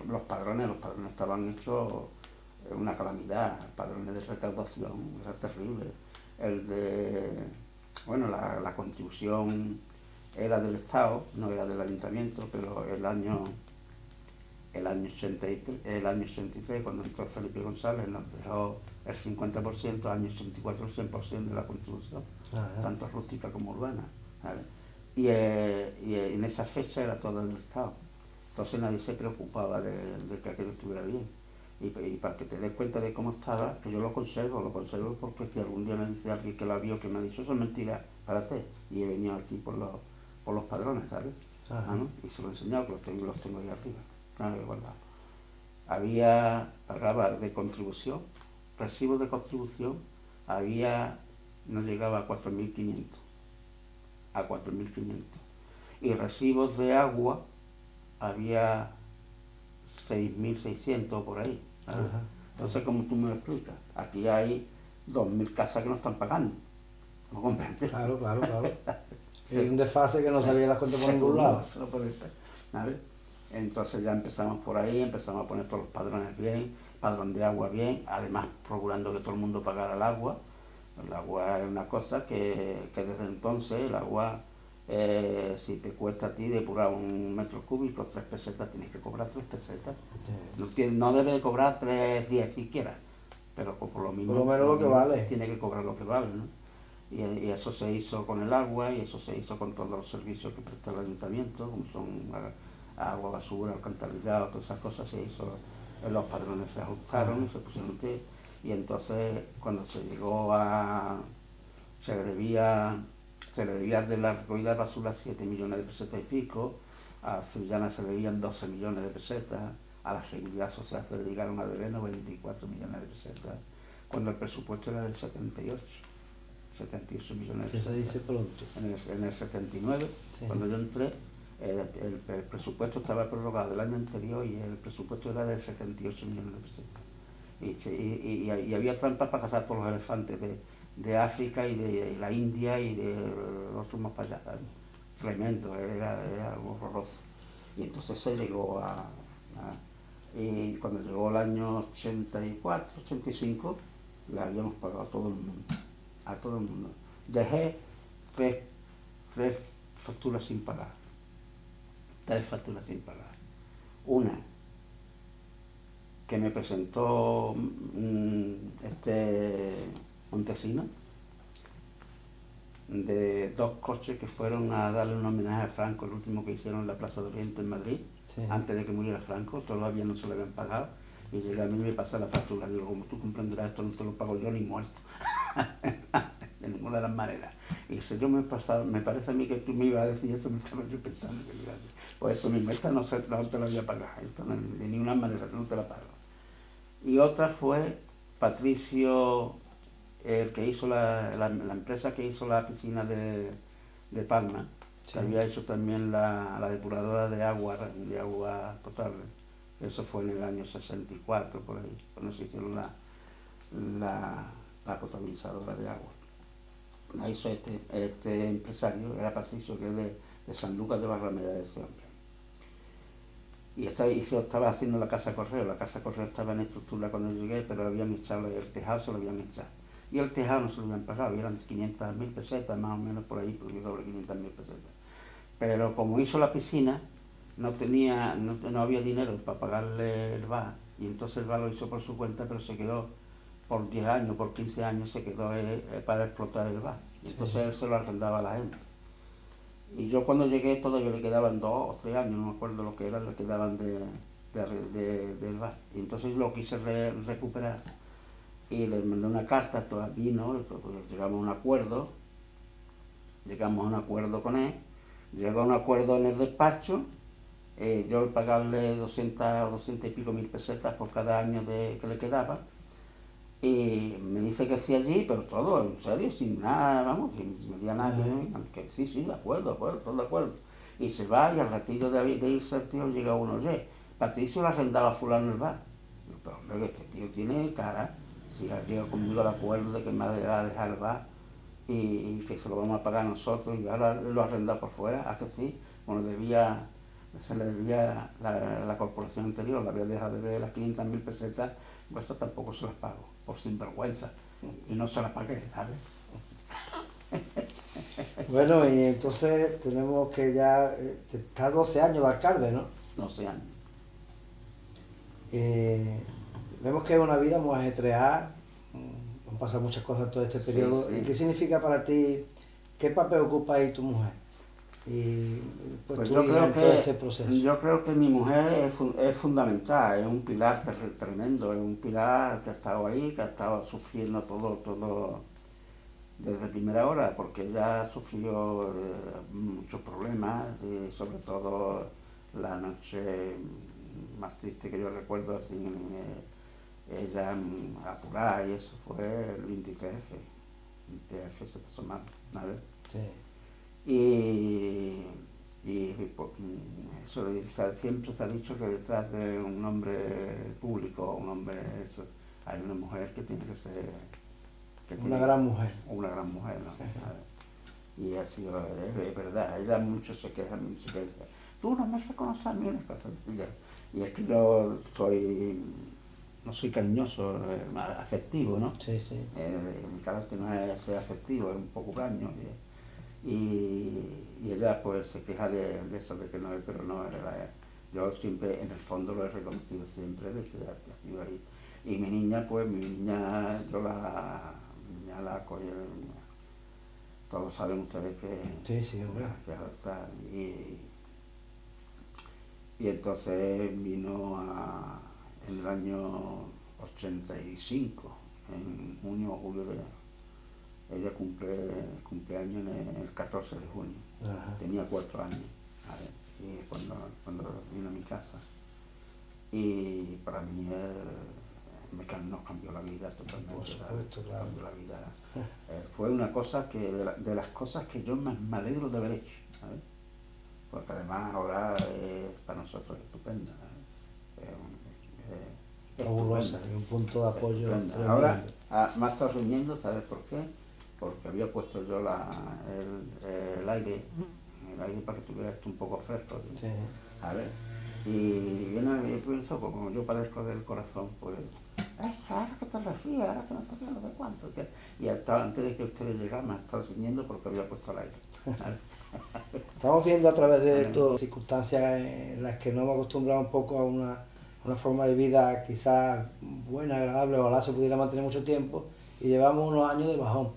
los padrones estaban hechos una calamidad, padrones de recaudación, era terrible. La contribución era del Estado, no era del Ayuntamiento, pero el año 83, cuando entró Felipe González, nos dejó el 50%, año 84 el 100% de la contribución, tanto rústica como urbana, ¿vale? Y en esa fecha era todo del Estado, entonces nadie se preocupaba de que aquello estuviera bien. Y para que te des cuenta de cómo estaba, que yo lo conservo porque si algún día me dice alguien que la vio, que me ha dicho, eso es mentira, párate. Y he venido aquí por los padrones, ¿sabes? ¿No? Y se lo he enseñado, que los tengo ahí arriba, guardado. Pagaba de contribución, recibos de contribución, no llegaba a 4.500, y recibos de agua había 6.600 por ahí, ¿sabes? Entonces, como tú me lo explicas, aquí hay 2.000 casas que no están pagando, ¿no comprendes? Claro. Hay un desfase que no salía las cuentas por ningún lado. Eso no puede ser, ¿sabes? Entonces ya empezamos por ahí, empezamos a poner todos los padrones bien, padrón de agua bien, además procurando que todo el mundo pagara el agua. El agua es una cosa que desde entonces el agua, si te cuesta a ti depurar 1 metro cúbico, 3 pesetas, tienes que cobrar 3 pesetas. No debe de cobrar 3,10 siquiera, pero por lo mismo, por lo menos lo que vale. Tiene que cobrar lo que vale, ¿no? Y eso se hizo con el agua, y eso se hizo con todos los servicios que presta el ayuntamiento, como son agua, basura, alcantarillado, todas esas cosas se hizo. Los padrones se ajustaron y se pusieron pie. Y entonces, cuando se llegó se le debía de la recogida de basura 7 millones de pesetas y pico, a Sevillana se le debían 12 millones de pesetas, a la Seguridad Social se le llegaron a deber 94 millones de pesetas, cuando el presupuesto era del 78 millones de pesetas. Se dice pronto. En el 79, sí. Cuando yo entré, el presupuesto estaba prorrogado del año anterior y el presupuesto era de 78 millones de pesetas. Y había trampas para cazar todos los elefantes de África y de la India y de los otros más para allá. Tremendo, era horroroso. Y entonces se llegó y cuando llegó el año 84, 85, le habíamos pagado a todo el mundo. Dejé tres facturas sin pagar. Una que me presentó Montesino, de 2 coches que fueron a darle un homenaje a Franco, el último que hicieron en la Plaza de Oriente en Madrid, sí. Antes de que muriera Franco, todavía no se lo habían pagado, y llegué a mí y me pasé la factura. Digo, como tú comprenderás, esto no te lo pago yo ni muerto, de ninguna de las maneras. Y dice, me parece a mí que tú me ibas a decir eso, me estaba yo pensando que pues eso mismo, esta no te la voy a pagar, esto de ninguna manera, no te la pago. Y otra fue Patricio, el que hizo la empresa que hizo la piscina de Palma, sí. Que había hecho también la depuradora de agua potable. Eso fue en el año 64, por ahí, cuando se hicieron la potabilizadora de agua. La hizo este empresario, era Patricio, que es de San Lucas de Barrameda, de ese hombre. Y estaba haciendo la casa correo. La casa correo estaba en estructura cuando llegué, pero habían echado el tejado, se lo habían echado. Y el tejado no se lo habían pagado, y eran 500.000 pesetas, más o menos por ahí, porque yo cobré 500.000 pesetas. Pero como hizo la piscina, no había dinero para pagarle el VA, y entonces el VA lo hizo por su cuenta, pero se quedó por 10 años, por 15 años, se quedó para explotar el VA. Y entonces él se lo arrendaba a la gente. Y yo cuando llegué todavía le quedaban 2 o 3 años, no me acuerdo lo que era, le quedaban del VA. Y entonces lo quise recuperar. Y le mandé una carta, vino, llegamos a un acuerdo con él, llegó a un acuerdo en el despacho, yo pagarle 200 y pico mil pesetas por cada año que le quedaba, y me dice que sí allí, pero todo, en serio, sin nada, vamos, sin media nada, que sí, de acuerdo, todo de acuerdo. Y se va, y al ratito de irse el tío llega uno, oye, Patricio le arrendaba a fulano el bar. Pero hombre, que este tío tiene cara. Si ha llegado conmigo al acuerdo de que me va a dejar el bar y que se lo vamos a pagar nosotros, y ahora lo ha arrendado por fuera, ¿a que sí? Bueno, se le debía la corporación anterior, le había dejado de ver las 500.000 pesetas, pues esto tampoco se las pago, por sinvergüenza, y no se las pagué, ¿sabes? Bueno, y entonces tenemos que ya, está 12 años de alcalde, ¿no? 12 años. Vemos que es una vida muy ajetreada, han pasado muchas cosas en todo este periodo. Sí. ¿Qué significa para ti, qué papel ocupa ahí tu mujer y después Pues tu yo hija creo en todo este proceso. yo creo que mi mujer es fundamental, es un pilar tremendo, es un pilar que ha estado ahí, que ha estado sufriendo todo desde primera hora, porque ella sufrió muchos problemas, sobre todo la noche más triste que yo recuerdo, así, ella apurada, y eso fue el 23F. El 23F se pasó mal, ¿sabes? Sí. Y pues, eso siempre se ha dicho que detrás de un hombre público, un hombre, eso, hay una mujer que tiene que ser Una gran mujer. una gran mujer, ¿no? Y ha sido, es verdad, ella mucho se queja, tú no me reconoces a mí, unas cosas así. Y es que yo no soy cariñoso, afectivo, ¿no? Sí, sí. Mi carácter no es ser afectivo, es un poco caño. Y ella pues se queja de eso, de que no, pero no, yo siempre en el fondo lo he reconocido siempre, de que ha sido ahí. Y mi niña, pues mi niña, mi niña la cogí, todos saben ustedes que Sí, sí, hombre. que está, y entonces vino en el año 85, en junio o julio ella cumpleaños el 14 de junio. Ajá. Tenía 4 años, ¿vale? Y cuando vino a mi casa. Y para mí nos cambió la vida totalmente. Por supuesto, claro. Cambió la vida. Fue una cosa que, de las cosas que yo más me alegro de haber hecho, ¿sabes? Porque además ahora para nosotros es estupenda, ¿sabes? Fabulosa, y un punto de apoyo tremendo. Ahora me ha estado riñendo, ¿sabes por qué? Porque había puesto yo el aire para que estuviera esto un poco fresco, Sí. a ver, y viene, y pienso, como yo padezco del corazón, pues, ahora que te refrías, ahora que no sé qué, no sé cuánto, y hasta antes de que ustedes llegaran me ha estado riñendo porque había puesto el aire. Estamos viendo a través de estas circunstancias en las que nos hemos acostumbrado un poco a una forma de vida quizás buena, agradable, ojalá se pudiera mantener mucho tiempo, y llevamos unos años de bajón.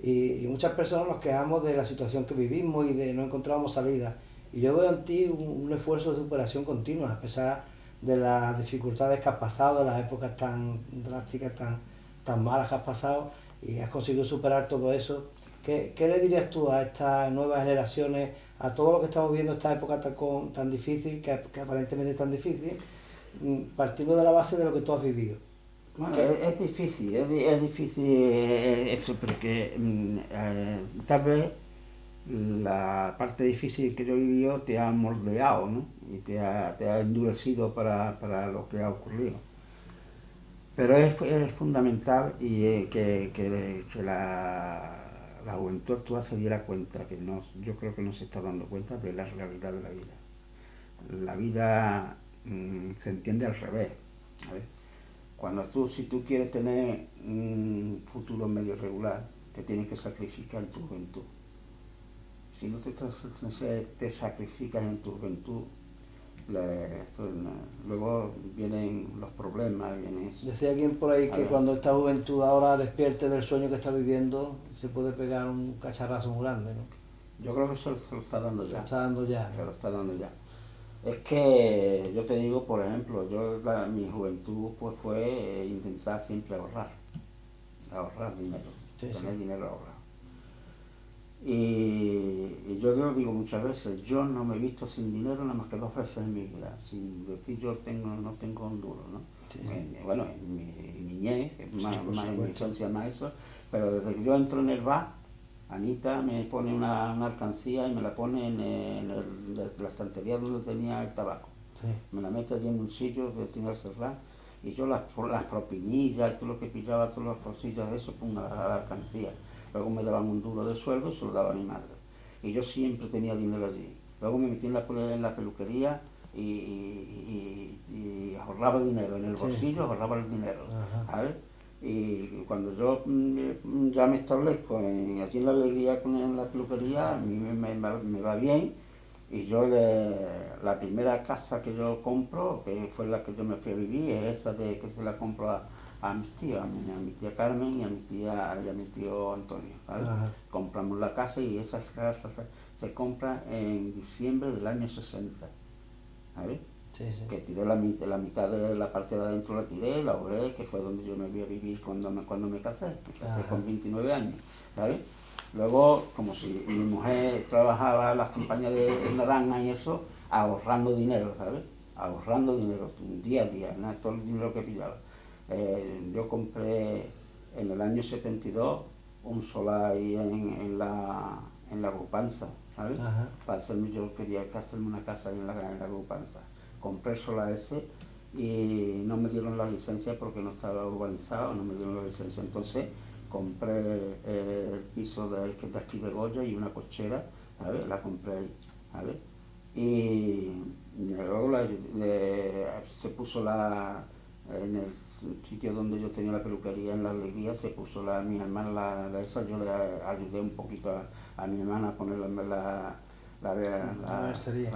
Y muchas personas nos quejamos de la situación que vivimos y de no encontramos salida. Y yo veo en ti un esfuerzo de superación continua, a pesar de las dificultades que has pasado, las épocas tan drásticas, tan malas que has pasado, y has conseguido superar todo eso. ¿Qué le dirías tú a estas nuevas generaciones, a todo lo que estamos viendo, esta época tan difícil, que aparentemente es tan difícil, partiendo de la base de lo que tú has vivido? Bueno, es difícil, es difícil eso, porque tal vez la parte difícil que yo he vivido te ha moldeado, ¿no? Y te ha endurecido para lo que ha ocurrido. Pero es fundamental y que la juventud actual se diera cuenta, yo creo que no se está dando cuenta de la realidad de la vida. La vida se entiende al revés, ¿sabes? Si tú quieres tener un futuro medio regular, te tienes que sacrificar en tu juventud. Si no te sacrificas en tu juventud, luego vienen los problemas, Decía alguien por ahí que cuando esta juventud ahora despierte del sueño que está viviendo, se puede pegar un cacharrazo muy grande, ¿no? Yo creo que se lo está dando ya. Se lo está dando ya, ¿no? Se lo está dando ya. Es que yo te digo, por ejemplo, mi juventud pues fue intentar siempre ahorrar dinero, tener dinero ahorrado. Y yo lo digo muchas veces, yo no me he visto sin dinero nada más que 2 veces en mi vida, sin decir no tengo un duro, ¿no? Sí. Bueno, en mi niñez, más en mi infancia más eso, pero desde que yo entro en el bar, Anita me pone una alcancía y me la pone en la estantería donde tenía el tabaco. Sí. Me la mete allí en un sitio que tiene que cerrar, y yo las propinillas y todo lo que pillaba, todas las cosillas de eso, pongo a la alcancía. Luego me daban un duro de sueldo y se lo daba a mi madre. Y yo siempre tenía dinero allí. Luego me metí en la peluquería y ahorraba dinero. En el bolsillo ahorraba el dinero, ¿sabes? Y cuando yo ya me establezco aquí en la alegría en la peluquería, a mí me va bien. Y yo la primera casa que yo compro, que fue la que yo me fui a vivir, es esa que se la compro a mis tíos, a mi tía Carmen y a mi tío Antonio, ¿vale? Compramos la casa y esa casa se compra en diciembre del año 60, ¿vale? Sí, sí. Que tiré la mitad de la parte de adentro, la tiré, la obré, que fue donde yo me voy a vivir cuando me casé. Me casé con 29 años, ¿sabes? Luego, como si mi mujer trabajaba en las campañas de naranja y eso, ahorrando dinero, ¿sabes? Ahorrando dinero, día a día, ¿no? Todo el dinero que pillaba. Yo compré en el año 72 un solar ahí en la Agrupanza, ¿sabes? Para hacerme, yo quería hacerme una casa ahí en la Agrupanza. Compré el solar ese y no me dieron la licencia porque no estaba urbanizado, no me dieron la licencia. Entonces compré el piso de aquí de Goya y una cochera, ¿sabes? La compré ahí, ¿sabes? Y luego se puso en el sitio donde yo tenía la peluquería, en la alegría, se puso mi hermana, esa yo le ayudé un poquito a mi hermana a poner la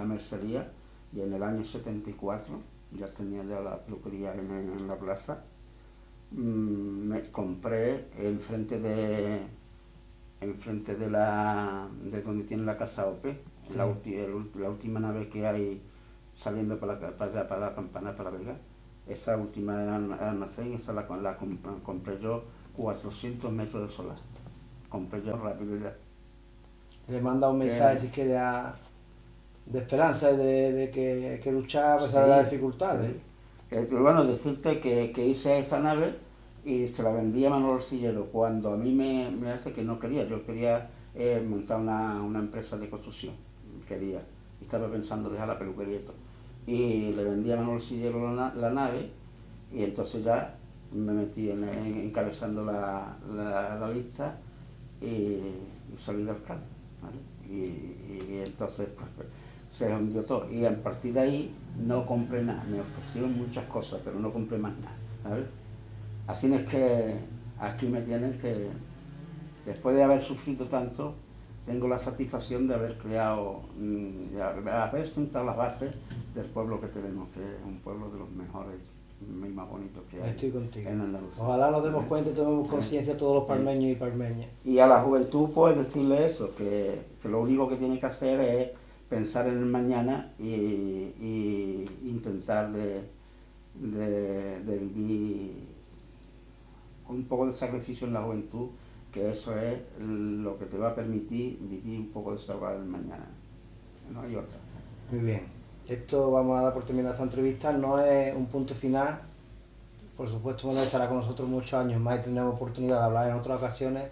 mercería, y en el año 74, ya tenía la peluquería en la plaza, me compré enfrente de donde tiene la casa OPE, sí. la última nave que hay saliendo para allá, para la Campana, para Vega. Esa última almacén, esa la compré yo, 400 metros de solar. Compré yo rápido ya. Le manda un mensaje, si quiere, de esperanza y de que hay que luchar a pesar de las dificultades. Bueno, decirte que hice esa nave y se la vendí a Manolo Sillero cuando a mí me hace que no quería. Yo quería montar una empresa de construcción, quería. Y estaba pensando dejar la peluquería y todo. Y le vendí a Manolo Sillero la nave y entonces ya me metí encabezando la lista y salí del alcalde, ¿vale? Y entonces pues, se hundió todo. Y a partir de ahí no compré nada. Me ofrecieron muchas cosas, pero no compré más nada, ¿sabes? Así es que aquí me tienen que, después de haber sufrido tanto, tengo la satisfacción de haber creado, de haber sentado las bases del pueblo que tenemos, que es un pueblo de los mejores y más bonitos que hay. Estoy contigo. En Andalucía. Ojalá nos demos cuenta y tomemos conciencia todos los palmeños y palmeñas. Y a la juventud pues decirle eso, que lo único que tiene que hacer es pensar en el mañana y intentar de vivir con un poco de sacrificio en la juventud, que eso es lo que te va a permitir vivir un poco desahogado en el mañana. No hay otra. Muy bien. Esto vamos a dar por terminada esta entrevista. No es un punto final. Por supuesto, Manuel estará con nosotros muchos años más y tendremos oportunidad de hablar en otras ocasiones.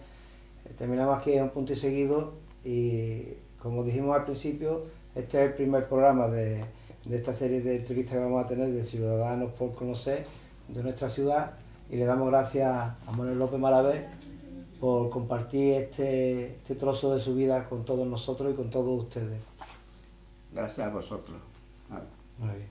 Terminamos aquí en un punto y seguido. Y como dijimos al principio, este es el primer programa de esta serie de entrevistas que vamos a tener de Ciudadanos por Conocer de nuestra ciudad. Y le damos gracias a Manuel López Malavé por compartir este trozo de su vida con todos nosotros y con todos ustedes. Gracias a vosotros. Muy bien.